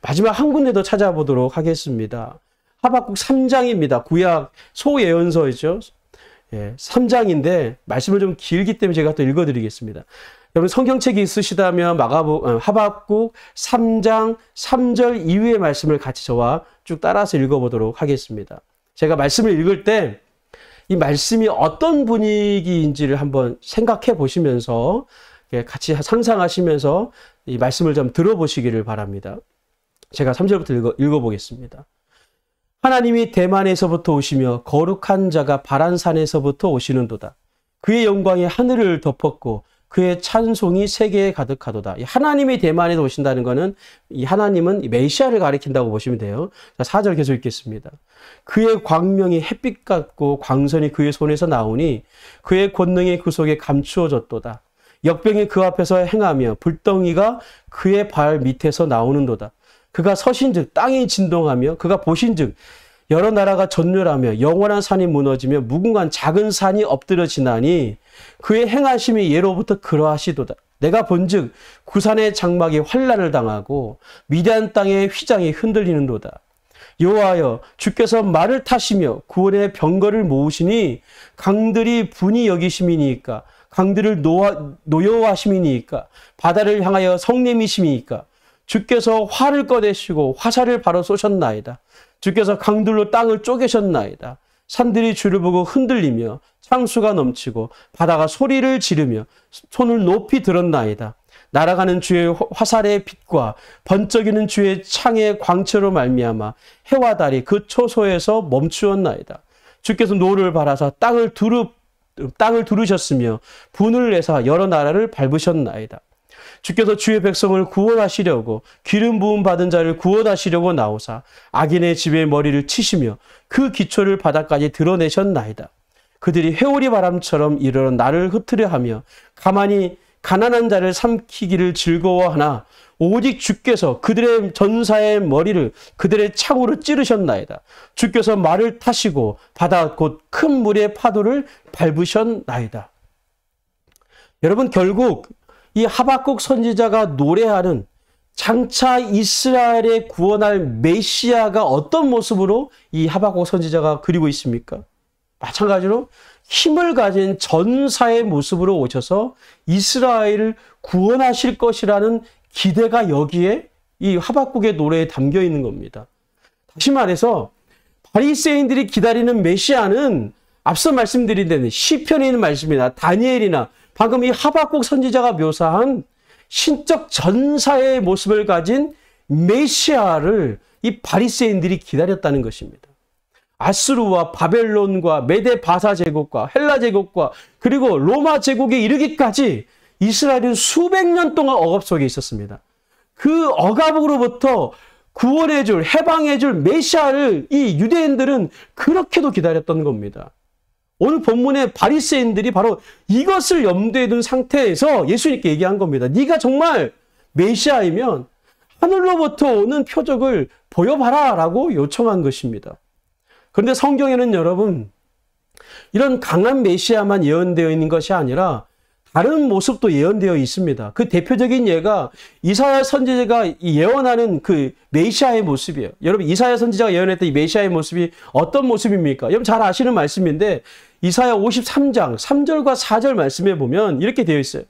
마지막 한 군데 더 찾아보도록 하겠습니다. 하박국 3장입니다. 구약 소예언서이죠. 3장인데 말씀을 좀 길기 때문에 제가 또 읽어드리겠습니다. 여러분 성경책이 있으시다면 하박국 3장 3절 이후의 말씀을 같이 저와 쭉 따라서 읽어보도록 하겠습니다. 제가 말씀을 읽을 때 이 말씀이 어떤 분위기인지를 한번 생각해 보시면서 같이 상상하시면서 이 말씀을 좀 들어보시기를 바랍니다. 제가 3절부터 읽어보겠습니다. 하나님이 대만에서부터 오시며 거룩한 자가 바란산에서부터 오시는도다. 그의 영광이 하늘을 덮었고 그의 찬송이 세계에 가득하도다. 하나님이 대만에서 오신다는 것은 이 하나님은 메시아를 가리킨다고 보시면 돼요. 자, 4절 계속 읽겠습니다. 그의 광명이 햇빛 같고 광선이 그의 손에서 나오니 그의 권능이 그 속에 감추어졌도다. 역병이 그 앞에서 행하며 불덩이가 그의 발 밑에서 나오는도다. 그가 서신즉 땅이 진동하며 그가 보신즉 여러 나라가 전멸하며 영원한 산이 무너지며 무궁한 작은 산이 엎드러지나니 그의 행하심이 예로부터 그러하시도다. 내가 본즉 구산의 장막이 환란을 당하고 미디안 땅의 휘장이 흔들리는도다. 여호와여 주께서 말을 타시며 구원의 병거를 모으시니 강들이 분이 여기심이니까 강들을 노여워하심이니까 바다를 향하여 성냄이심이니까 주께서 활을 꺼내시고 화살을 바로 쏘셨나이다. 주께서 강들로 땅을 쪼개셨나이다. 산들이 주를 보고 흔들리며 창수가 넘치고 바다가 소리를 지르며 손을 높이 들었나이다. 날아가는 주의 화살의 빛과 번쩍이는 주의 창의 광채로 말미암아 해와 달이 그 초소에서 멈추었나이다. 주께서 노를 바라사 땅을 두르셨으며 분을 내사 여러 나라를 밟으셨나이다. 주께서 주의 백성을 구원하시려고 기름 부음 받은 자를 구원하시려고 나오사 악인의 집에 머리를 치시며 그 기초를 바닥까지 드러내셨나이다. 그들이 회오리 바람처럼 이르러 나를 흩으려 하며 가만히 가난한 자를 삼키기를 즐거워하나 오직 주께서 그들의 전사의 머리를 그들의 창으로 찌르셨나이다. 주께서 말을 타시고 바다 곧 큰 물의 파도를 밟으셨나이다. 여러분, 결국 이 하박국 선지자가 노래하는 장차 이스라엘의 구원할 메시아가 어떤 모습으로 이 하박국 선지자가 그리고 있습니까? 마찬가지로 힘을 가진 전사의 모습으로 오셔서 이스라엘을 구원하실 것이라는 기대가 여기에 이 하박국의 노래에 담겨 있는 겁니다. 다시 말해서 바리새인들이 기다리는 메시아는 앞서 말씀드린 데는 시편에 있는 말씀이나 다니엘이나 방금 이 하박국 선지자가 묘사한 신적 전사의 모습을 가진 메시아를 이 바리새인들이 기다렸다는 것입니다. 아수르와 바벨론과 메데 바사 제국과 헬라 제국과 그리고 로마 제국에 이르기까지 이스라엘은 수백 년 동안 억압 속에 있었습니다. 그 억압으로부터 구원해줄, 해방해줄 메시아를 이 유대인들은 그렇게도 기다렸던 겁니다. 오늘 본문의 바리새인들이 바로 이것을 염두에 둔 상태에서 예수님께 얘기한 겁니다. 네가 정말 메시아이면 하늘로부터 오는 표적을 보여봐라 라고 요청한 것입니다. 그런데 성경에는 여러분, 이런 강한 메시아만 예언되어 있는 것이 아니라 다른 모습도 예언되어 있습니다. 그 대표적인 예가 이사야 선지자가 예언하는 그 메시아의 모습이에요. 여러분, 이사야 선지자가 예언했던 이 메시아의 모습이 어떤 모습입니까? 여러분 잘 아시는 말씀인데 이사야 53장 3절과 4절 말씀에 보면 이렇게 되어 있어요.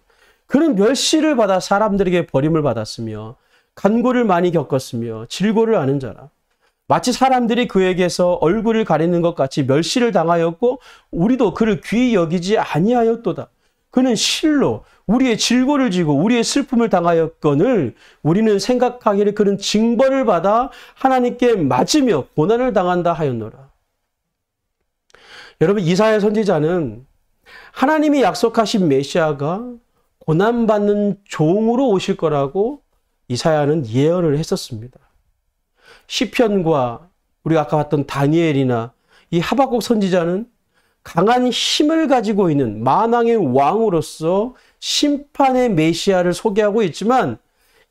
그는 멸시를 받아 사람들에게 버림을 받았으며 간고를 많이 겪었으며 질고를 아는 자라. 마치 사람들이 그에게서 얼굴을 가리는 것 같이 멸시를 당하였고 우리도 그를 귀히 여기지 아니하였도다. 그는 실로 우리의 질고를 지고 우리의 슬픔을 당하였거늘 우리는 생각하기를 그는 징벌을 받아 하나님께 맞으며 고난을 당한다 하였노라. 여러분, 이사야 선지자는 하나님이 약속하신 메시아가 고난받는 종으로 오실 거라고 이사야는 예언을 했었습니다. 시편과 우리가 아까 봤던 다니엘이나 이 하박국 선지자는 강한 힘을 가지고 있는 만왕의 왕으로서 심판의 메시아를 소개하고 있지만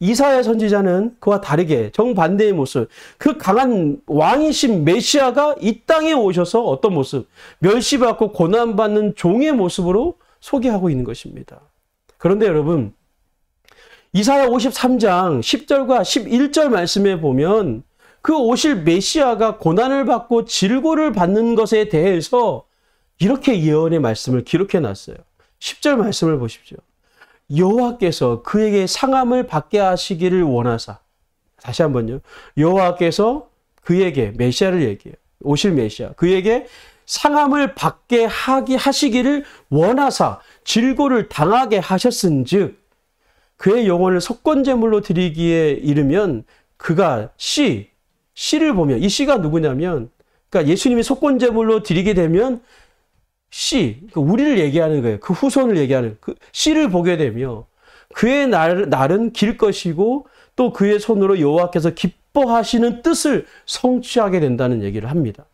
이사야 선지자는 그와 다르게 정반대의 모습, 그 강한 왕이신 메시아가 이 땅에 오셔서 어떤 모습, 멸시받고 고난받는 종의 모습으로 소개하고 있는 것입니다. 그런데 여러분, 이사야 53장 10절과 11절 말씀에 보면 그 오실 메시아가 고난을 받고 질고를 받는 것에 대해서 이렇게 예언의 말씀을 기록해 놨어요. 10절 말씀을 보십시오. 여호와께서 그에게 상함을 받게 하시기를 원하사. 다시 한번요. 여호와께서 그에게 메시아를 얘기해요. 오실 메시아. 그에게 상함을 받게 하시기를 원하사 질고를 당하게 하셨은즉 그의 영혼을 속건제물로 드리기에 이르면 그가 씨를 보면 이 씨가 누구냐면 그러니까 예수님이 속건제물로 드리게 되면 우리를 얘기하는 거예요. 그 후손을 얘기하는 그 씨를 보게 되며 그의 날은 길 것이고 또 그의 손으로 여호와께서 기뻐하시는 뜻을 성취하게 된다는 얘기를 합니다.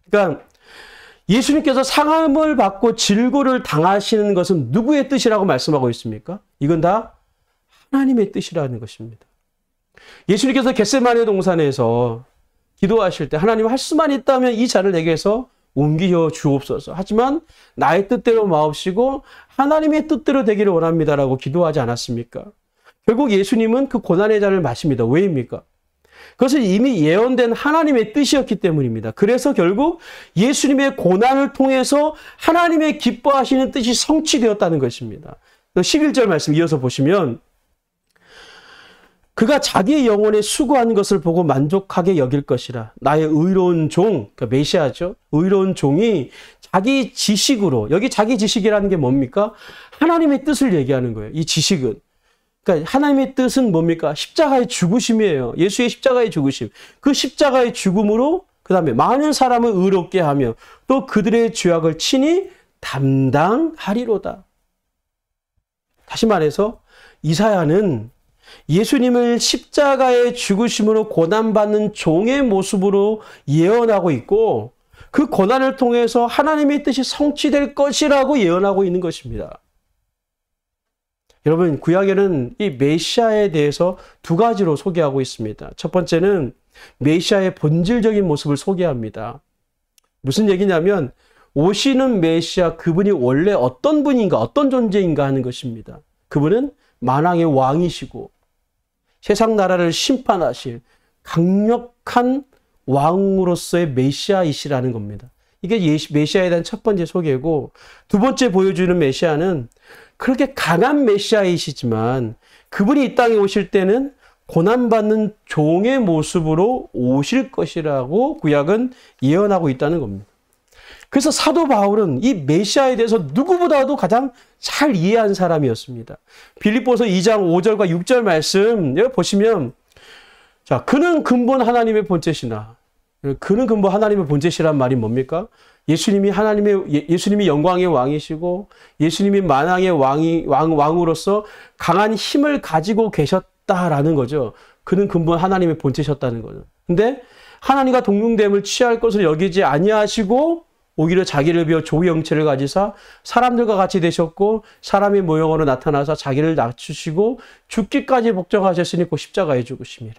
그러니까 예수님께서 상함을 받고 질고를 당하시는 것은 누구의 뜻이라고 말씀하고 있습니까? 이건 다 하나님의 뜻이라는 것입니다. 예수님께서 겟세마네 동산에서 기도하실 때 하나님 할 수만 있다면 이 잔을 내게서 옮겨 주옵소서. 하지만 나의 뜻대로 마옵시고 하나님의 뜻대로 되기를 원합니다라고 기도하지 않았습니까? 결국 예수님은 그 고난의 잔을 마십니다. 왜입니까? 그것은 이미 예언된 하나님의 뜻이었기 때문입니다. 그래서 결국 예수님의 고난을 통해서 하나님의 기뻐하시는 뜻이 성취되었다는 것입니다. 11절 말씀 이어서 보시면 그가 자기의 영혼에 수고하는 것을 보고 만족하게 여길 것이라. 나의 의로운 종, 그러니까 메시아죠. 의로운 종이 자기 지식으로, 여기 자기 지식이라는 게 뭡니까? 하나님의 뜻을 얘기하는 거예요. 이 지식은. 그러니까 하나님의 뜻은 뭡니까? 십자가의 죽으심이에요. 예수의 십자가의 죽으심. 그 십자가의 죽음으로 그 다음에 많은 사람을 의롭게 하며 또 그들의 죄악을 친히 담당하리로다. 다시 말해서 이사야는 예수님을 십자가의 죽으심으로 고난받는 종의 모습으로 예언하고 있고 그 고난을 통해서 하나님의 뜻이 성취될 것이라고 예언하고 있는 것입니다. 여러분, 구약에는 이 메시아에 대해서 두 가지로 소개하고 있습니다. 첫 번째는 메시아의 본질적인 모습을 소개합니다. 무슨 얘기냐면 오시는 메시아, 그분이 원래 어떤 분인가, 어떤 존재인가 하는 것입니다. 그분은 만왕의 왕이시고 세상 나라를 심판하실 강력한 왕으로서의 메시아이시라는 겁니다. 이게 메시아에 대한 첫 번째 소개고, 두 번째 보여주는 메시아는 그렇게 강한 메시아이시지만 그분이 이 땅에 오실 때는 고난받는 종의 모습으로 오실 것이라고 구약은 예언하고 있다는 겁니다. 그래서 사도 바울은 이 메시아에 대해서 누구보다도 가장 잘 이해한 사람이었습니다. 빌립보서 2장 5절과 6절 말씀 여기 보시면, 자, 그는 근본 하나님의 본체시나. 그는 근본 하나님의 본체시란 말이 뭡니까? 예수님이 영광의 왕이시고 예수님이 만왕의 왕으로서 강한 힘을 가지고 계셨다라는 거죠. 그는 근본 하나님의 본체셨다는 거죠. 근데 하나님과 동등됨을 취할 것을 여기지 아니하시고 오히려 자기를 비워 조의 형체를 가지사 사람들과 같이 되셨고 사람의 모형으로 나타나서 자기를 낮추시고 죽기까지 복종하셨으니 그 십자가에 죽으심이라.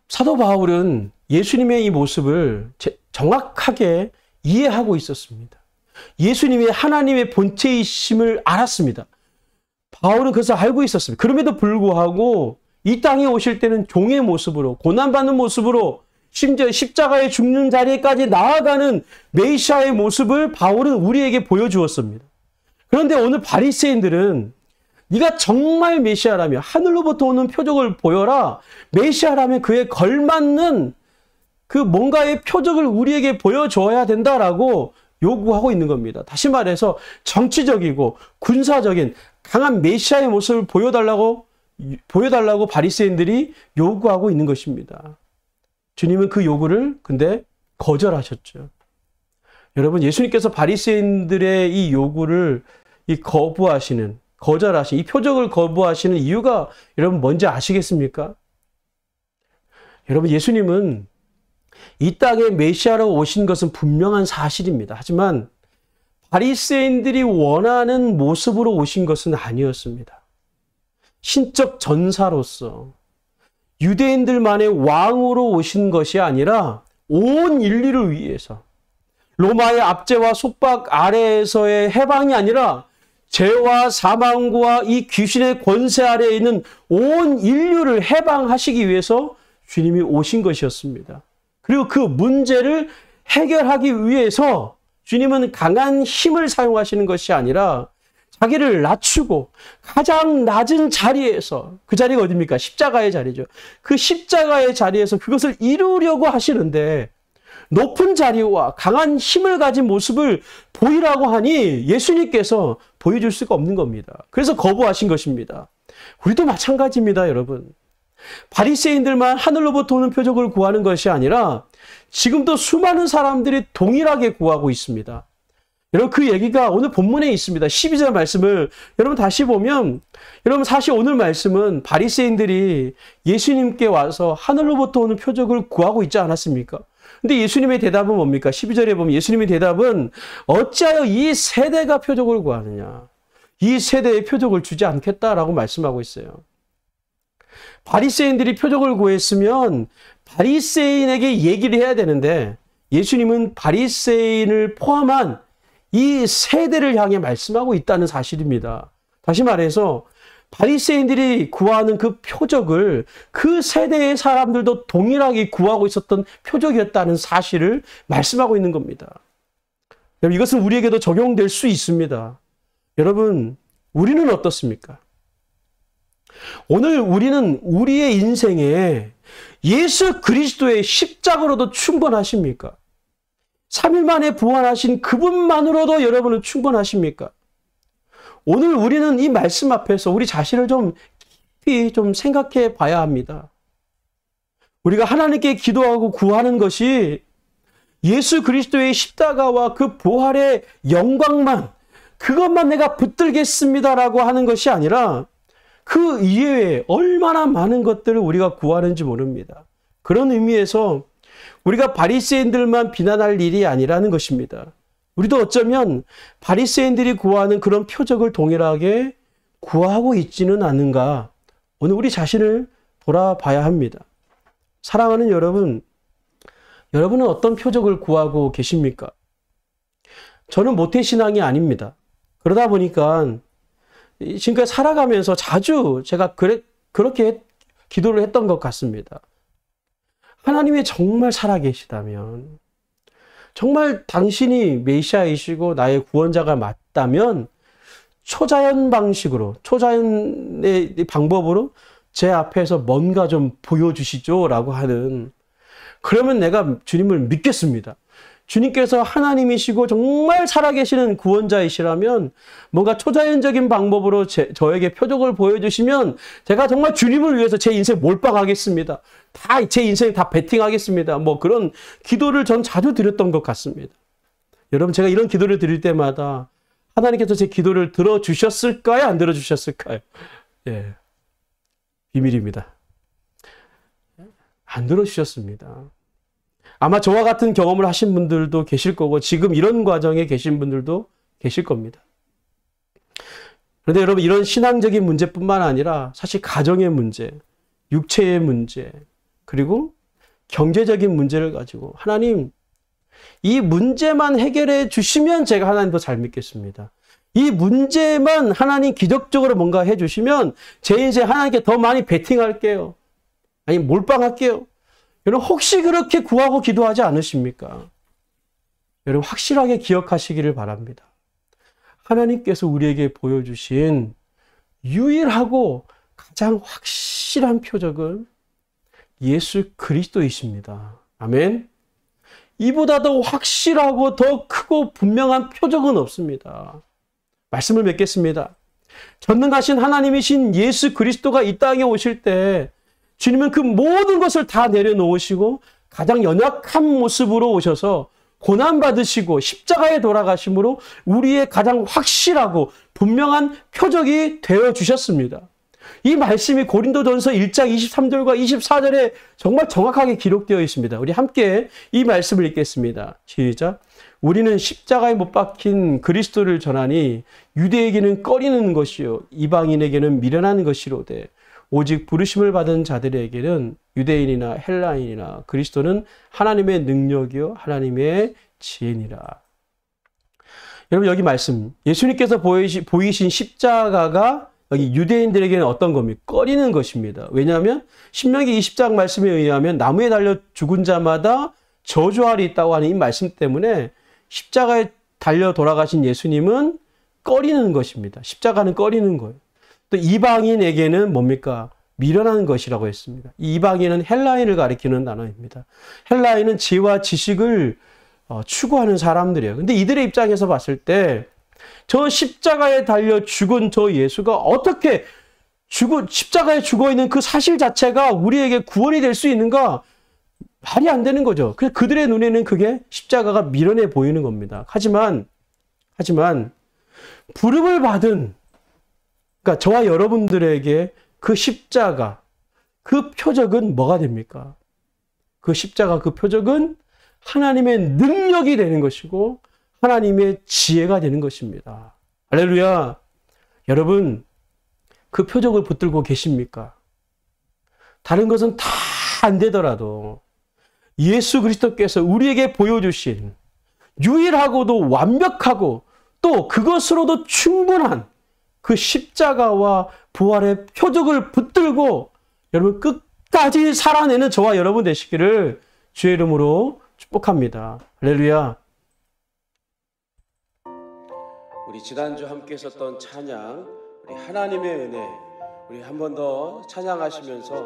사도 바울은 예수님의 이 모습을 정확하게 이해하고 있었습니다. 예수님이 하나님의 본체이심을 알았습니다. 바울은 그것을 알고 있었습니다. 그럼에도 불구하고 이 땅에 오실 때는 종의 모습으로, 고난받는 모습으로, 심지어 십자가에 죽는 자리까지 나아가는 메시아의 모습을 바울은 우리에게 보여주었습니다. 그런데 오늘 바리새인들은 네가 정말 메시아라면 하늘로부터 오는 표적을 보여라. 메시아라면 그에 걸맞는 그 뭔가의 표적을 우리에게 보여줘야 된다라고 요구하고 있는 겁니다. 다시 말해서 정치적이고 군사적인 강한 메시아의 모습을 보여달라고 바리새인들이 요구하고 있는 것입니다. 주님은 그 요구를 근데 거절하셨죠. 여러분, 예수님께서 바리새인들의 이 요구를 거절하신 이 표적을 거부하시는 이유가 여러분 뭔지 아시겠습니까? 여러분, 예수님은 이 땅에 메시아로 오신 것은 분명한 사실입니다. 하지만 바리새인들이 원하는 모습으로 오신 것은 아니었습니다. 신적 전사로서 유대인들만의 왕으로 오신 것이 아니라 온 인류를 위해서 로마의 압제와 속박 아래에서의 해방이 아니라 죄와 사망과 이 귀신의 권세 아래에 있는 온 인류를 해방하시기 위해서 주님이 오신 것이었습니다. 그리고 그 문제를 해결하기 위해서 주님은 강한 힘을 사용하시는 것이 아니라 자기를 낮추고 가장 낮은 자리에서, 그 자리가 어디입니까? 십자가의 자리죠. 그 십자가의 자리에서 그것을 이루려고 하시는데 높은 자리와 강한 힘을 가진 모습을 보이라고 하니 예수님께서 보여줄 수가 없는 겁니다. 그래서 거부하신 것입니다. 우리도 마찬가지입니다, 여러분. 바리새인들만 하늘로부터 오는 표적을 구하는 것이 아니라 지금도 수많은 사람들이 동일하게 구하고 있습니다. 여러분, 그 얘기가 오늘 본문에 있습니다. 12절 말씀을 여러분 다시 보면, 여러분 사실 오늘 말씀은 바리새인들이 예수님께 와서 하늘로부터 오는 표적을 구하고 있지 않았습니까? 근데 예수님의 대답은 뭡니까? 12절에 보면 예수님의 대답은 어찌하여 이 세대가 표적을 구하느냐. 이 세대에 표적을 주지 않겠다라고 말씀하고 있어요. 바리새인들이 표적을 구했으면 바리새인에게 얘기를 해야 되는데 예수님은 바리새인을 포함한 이 세대를 향해 말씀하고 있다는 사실입니다. 다시 말해서 바리새인들이 구하는 그 표적을 그 세대의 사람들도 동일하게 구하고 있었던 표적이었다는 사실을 말씀하고 있는 겁니다. 여러분, 이것은 우리에게도 적용될 수 있습니다. 여러분, 우리는 어떻습니까? 오늘 우리는 우리의 인생에 예수 그리스도의 십자가로도 충분하십니까? 3일 만에 부활하신 그분만으로도 여러분은 충분하십니까? 오늘 우리는 이 말씀 앞에서 우리 자신을 좀 깊이 좀 생각해 봐야 합니다. 우리가 하나님께 기도하고 구하는 것이 예수 그리스도의 십자가와 그 부활의 영광만, 그것만 내가 붙들겠습니다라고 하는 것이 아니라 그 이외에 얼마나 많은 것들을 우리가 구하는지 모릅니다. 그런 의미에서 우리가 바리새인들만 비난할 일이 아니라는 것입니다. 우리도 어쩌면 바리새인들이 구하는 그런 표적을 동일하게 구하고 있지는 않은가, 오늘 우리 자신을 돌아봐야 합니다. 사랑하는 여러분, 여러분은 어떤 표적을 구하고 계십니까? 저는 모태신앙이 아닙니다. 그러다 보니까 지금까지 살아가면서 자주 제가 그렇게 기도를 했던 것 같습니다. 하나님이 정말 살아계시다면, 정말 당신이 메시아이시고 나의 구원자가 맞다면 초자연 방식으로, 초자연의 방법으로 제 앞에서 뭔가 좀 보여주시죠 라고 하는, 그러면 내가 주님을 믿겠습니다. 주님께서 하나님이시고 정말 살아계시는 구원자이시라면 뭔가 초자연적인 방법으로 저에게 표적을 보여주시면 제가 정말 주님을 위해서 제 인생 몰빵하겠습니다. 제 인생 다 베팅하겠습니다. 뭐 그런 기도를 전 자주 드렸던 것 같습니다. 여러분, 제가 이런 기도를 드릴 때마다 하나님께서 제 기도를 들어주셨을까요? 안 들어주셨을까요? 예, 비밀입니다. 안 들어주셨습니다. 아마 저와 같은 경험을 하신 분들도 계실 거고 지금 이런 과정에 계신 분들도 계실 겁니다. 그런데 여러분, 이런 신앙적인 문제뿐만 아니라 사실 가정의 문제, 육체의 문제, 그리고 경제적인 문제를 가지고 하나님, 이 문제만 해결해 주시면 제가 하나님 더 잘 믿겠습니다. 이 문제만 하나님 기적적으로 뭔가 해주시면 제 인생 하나님께 더 많이 베팅할게요. 아니, 몰빵할게요. 여러분, 혹시 그렇게 구하고 기도하지 않으십니까? 여러분, 확실하게 기억하시기를 바랍니다. 하나님께서 우리에게 보여주신 유일하고 가장 확실한 표적은 예수 그리스도이십니다. 아멘. 이보다 더 확실하고 더 크고 분명한 표적은 없습니다. 말씀을 맺겠습니다. 전능하신 하나님이신 예수 그리스도가 이 땅에 오실 때 주님은 그 모든 것을 다 내려놓으시고 가장 연약한 모습으로 오셔서 고난받으시고 십자가에 돌아가심으로 우리의 가장 확실하고 분명한 표적이 되어주셨습니다. 이 말씀이 고린도전서 1장 23절과 24절에 정말 정확하게 기록되어 있습니다. 우리 함께 이 말씀을 읽겠습니다. 시작. 우리는 십자가에 못 박힌 그리스도를 전하니 유대에게는 꺼리는 것이요 이방인에게는 미련한 것이로되 오직 부르심을 받은 자들에게는 유대인이나 헬라인이나 그리스도는 하나님의 능력이요 하나님의 지혜니라. 여러분, 여기 말씀, 예수님께서 보이신 십자가가 여기 유대인들에게는 어떤 겁니까? 꺼리는 것입니다. 왜냐하면 신명기 20장 말씀에 의하면 나무에 달려 죽은 자마다 저주할이 있다고 하는 이 말씀 때문에 십자가에 달려 돌아가신 예수님은 꺼리는 것입니다. 십자가는 꺼리는 거예요. 또 이방인에게는 뭡니까? 미련한 것이라고 했습니다. 이 이방인은 헬라인을 가리키는 단어입니다. 헬라인은 지혜와 지식을 추구하는 사람들이에요. 근데 이들의 입장에서 봤을 때 저 십자가에 달려 죽은 저 예수가 어떻게 십자가에 죽어 있는 그 사실 자체가 우리에게 구원이 될 수 있는가? 말이 안 되는 거죠. 그래서 그들의 눈에는 그게 십자가가 미련해 보이는 겁니다. 하지만 부름을 받은, 그러니까 저와 여러분들에게 그 십자가, 그 표적은 뭐가 됩니까? 그 십자가, 그 표적은 하나님의 능력이 되는 것이고 하나님의 지혜가 되는 것입니다. 할렐루야. 여러분, 그 표적을 붙들고 계십니까? 다른 것은 다 안 되더라도 예수 그리스도께서 우리에게 보여주신 유일하고도 완벽하고 또 그것으로도 충분한 그 십자가와 부활의 표적을 붙들고 여러분 끝까지 살아내는 저와 여러분 되시기를 주의 이름으로 축복합니다. 할렐루야. 우리 지난주 함께 했었던 찬양, 우리 하나님의 은혜, 우리 한 번 더 찬양하시면서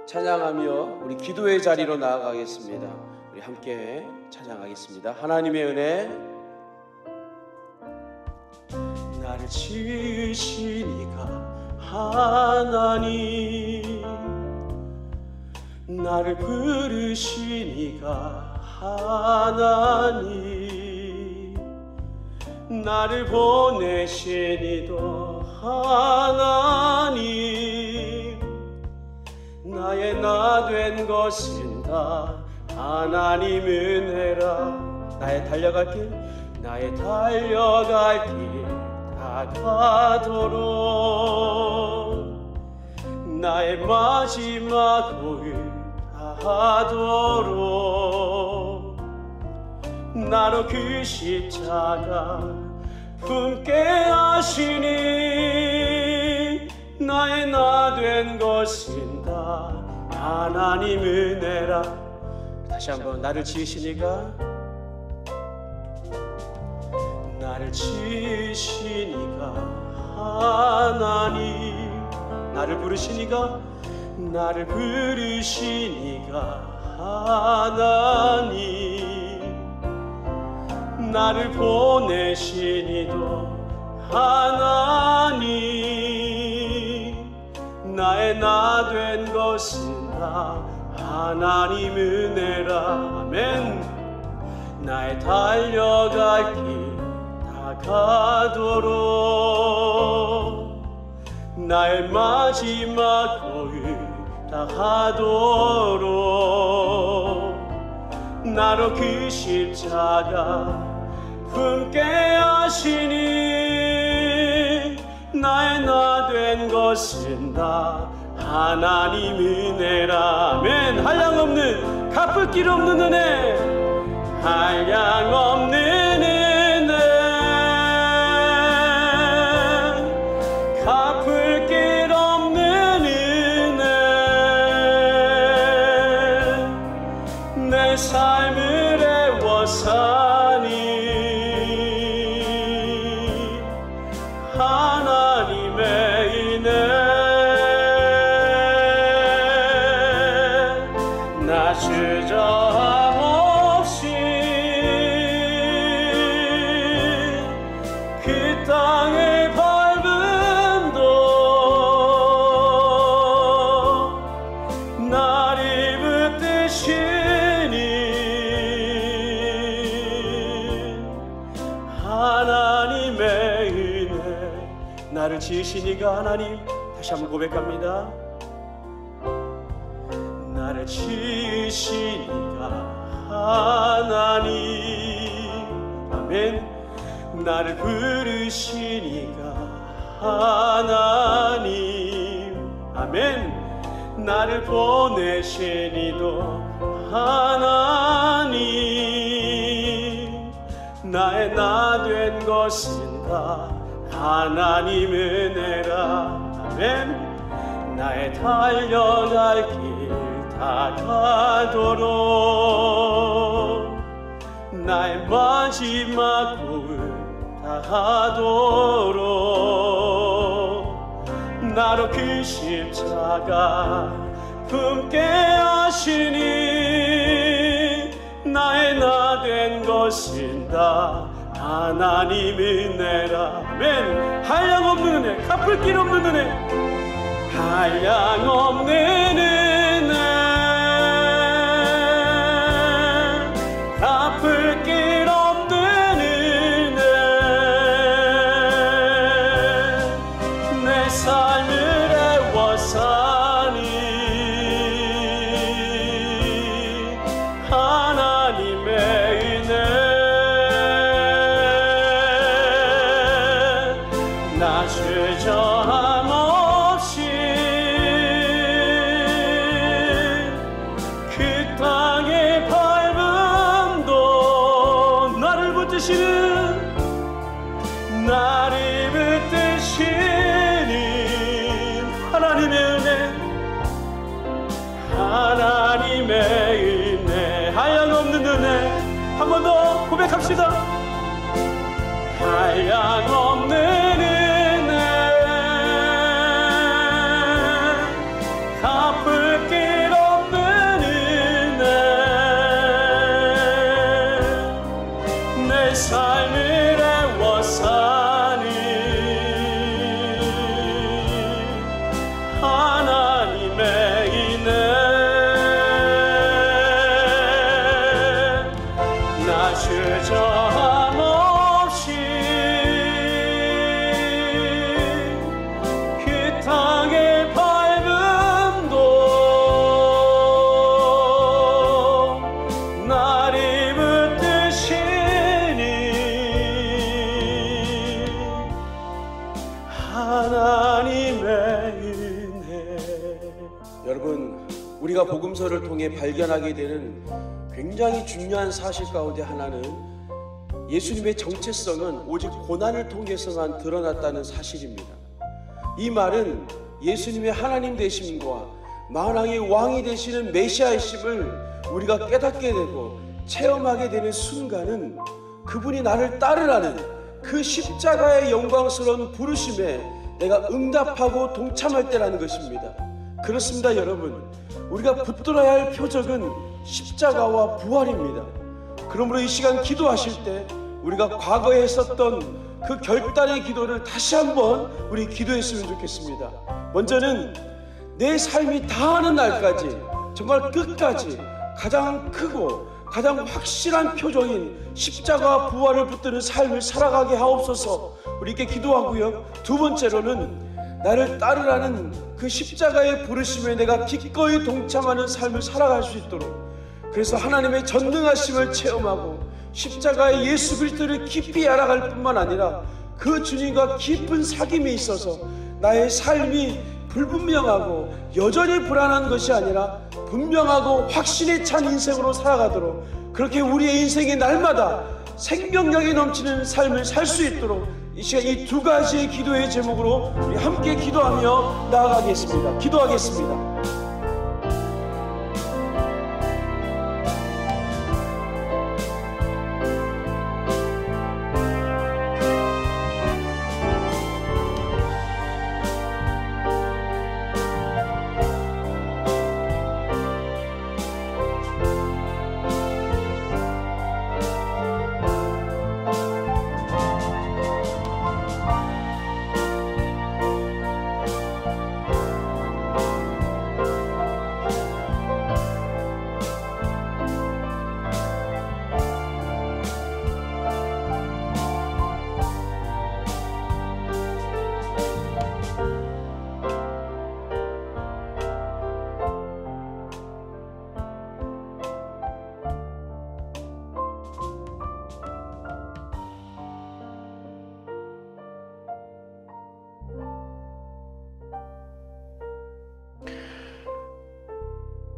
찬양하며 우리 기도의 자리로 나아가겠습니다. 우리 함께 찬양하겠습니다. 하나님의 은혜. 나를 지으신 이가 하나님, 나를 부르신 이가 하나님, 나를 보내신 이도 하나님, 나의 나 된 것은 다 하나님 은혜라. 나의 달려갈 길, 나의 달려갈 길 다가도록, 나의 마지막 고을 다하도록, 나로 그 십자가 품게 하시니, 나의 나 된 것은 다 하나님 은혜라. 다시 한번. 나를 지으시니가, 나를 지으시니가 하나님, 나를 부르시니가, 나를 부르시니가 하나님, 나를 보내시니도 하나님, 나의 나 된 것은 다 하나님 은혜라. 아멘. 나의 달려갈 길 다가도록, 나의 마지막 고을 다하도록, 나로 그 십자가 품게 하시니, 나의 나 된 것은 다 하나님 은혜라. 아멘. 한량없는, 갚을 길 없는 은혜, 한량없는 은혜, 갚을 길 없는 은혜, 내 삶을 애워사니, 하나님의 은혜, 나 주저함 없이 그 땅을 밟음도, 나를 붙드시니, 하나님의 은혜, 나를 지으시니가 하나님. 다시 한번 고백합니다. 나를 지으시니가 하나님, 아멘. 나를 부르시니가 하나님, 아멘. 나를 보내시니도 하나님, 나의 나 된 것은 다 하나님 은혜라. 아멘. 나의 달려갈 길 다가도록, 나의 마지막 고을 다하도록, 나로 그 십자가 품게 하시니, 나의 나 된 것은 다 하나님 은혜라. 아멘. 한량없는 은혜, 갚을 길 없는 은혜, 한량없는 은혜, 갚을 길 없는 은혜, 내 삶을 애워사니, 하나님의 은혜, 나 주저함 없이 합시다. 한량없는 은혜, 갚을 길 없는 은혜, 내 삶을 애워싸니 하나님의 은혜. 나 주저함 없이 그 땅의 밟음도 나를 붙드시니 하나님의 은혜. 여러분, 우리가 복음서를 통해 발견하게 되는 굉장히 중요한 사실 가운데 하나는 예수님의 정체성은 오직 고난을 통해서만 드러났다는 사실입니다. 이 말은 예수님의 하나님 되심과 만왕의 왕이 되시는 메시아이심을 우리가 깨닫게 되고 체험하게 되는 순간은 그분이 나를 따르라는 그 십자가의 영광스러운 부르심에 내가 응답하고 동참할 때라는 것입니다. 그렇습니다, 여러분. 우리가 붙들어야 할 표적은 십자가와 부활입니다. 그러므로 이 시간 기도하실 때 우리가 과거에 했었던 그 결단의 기도를 다시 한번 우리 기도했으면 좋겠습니다. 먼저는 내 삶이 다하는 날까지 정말 끝까지 가장 크고 가장 확실한 표적인 십자가와 부활을 붙드는 삶을 살아가게 하옵소서. 우리께 기도하고요. 두 번째로는 나를 따르라는 그 십자가의 부르심에 내가 기꺼이 동참하는 삶을 살아갈 수 있도록, 그래서 하나님의 전능하심을 체험하고 십자가의 예수 그리스도를 깊이 알아갈 뿐만 아니라 그 주님과 깊은 사귐이 있어서 나의 삶이 불분명하고 여전히 불안한 것이 아니라 분명하고 확신에 찬 인생으로 살아가도록, 그렇게 우리의 인생의 날마다 생명력이 넘치는 삶을 살 수 있도록 이 시간 이 두 가지의 기도의 제목으로 우리 함께 기도하며 나아가겠습니다. 기도하겠습니다.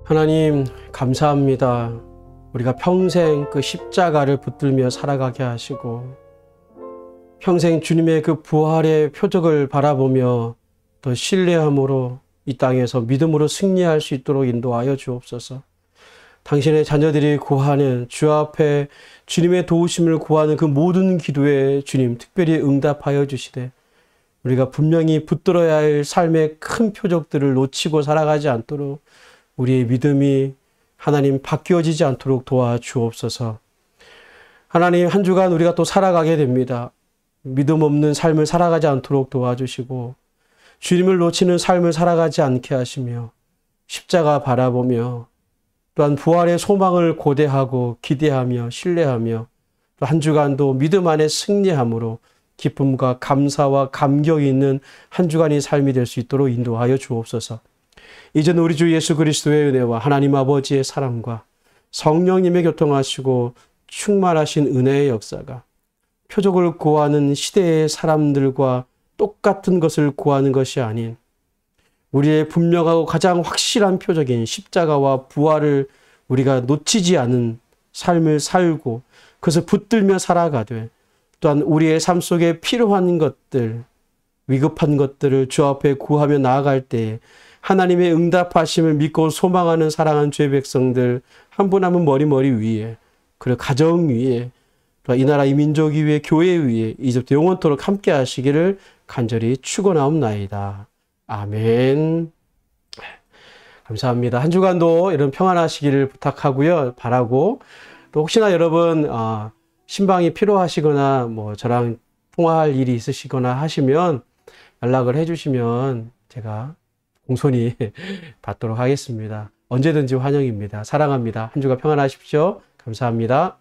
하나님 감사합니다. 우리가 평생 그 십자가를 붙들며 살아가게 하시고 평생 주님의 그 부활의 표적을 바라보며 더 신뢰함으로 이 땅에서 믿음으로 승리할 수 있도록 인도하여 주옵소서. 당신의 자녀들이 구하는 주 앞에 주님의 도우심을 구하는 그 모든 기도에 주님 특별히 응답하여 주시되 우리가 분명히 붙들어야 할 삶의 큰 표적들을 놓치고 살아가지 않도록 우리의 믿음이 하나님 바뀌어지지 않도록 도와주옵소서. 하나님 한 주간 우리가 또 살아가게 됩니다. 믿음 없는 삶을 살아가지 않도록 도와주시고 주님을 놓치는 삶을 살아가지 않게 하시며 십자가 바라보며 또한 부활의 소망을 고대하고 기대하며 신뢰하며 또 한 주간도 믿음 안에 승리함으로 기쁨과 감사와 감격이 있는 한 주간의 삶이 될 수 있도록 인도하여 주옵소서. 이제는 우리 주 예수 그리스도의 은혜와 하나님 아버지의 사랑과 성령님의 교통하시고 충만하신 은혜의 역사가 표적을 구하는 시대의 사람들과 똑같은 것을 구하는 것이 아닌 우리의 분명하고 가장 확실한 표적인 십자가와 부활을 우리가 놓치지 않은 삶을 살고 그것을 붙들며 살아가되 또한 우리의 삶 속에 필요한 것들, 위급한 것들을 주 앞에 구하며 나아갈 때에 하나님의 응답하심을 믿고 소망하는 사랑하는 주의 백성들 한 분 한 분 머리 위에 그리고 가정 위에 또 이 나라 이 민족이 위해 교회 위에 이제부터 영원토록 함께 하시기를 간절히 축원하옵나이다. 아멘. 감사합니다. 한 주간도 이런 평안하시기를 부탁하고요. 바라고 또 혹시나 여러분 신방이 필요하시거나 뭐 저랑 통화할 일이 있으시거나 하시면 연락을 해주시면 제가 공손히 받도록 하겠습니다. 언제든지 환영입니다. 사랑합니다. 한 주가 평안하십시오. 감사합니다.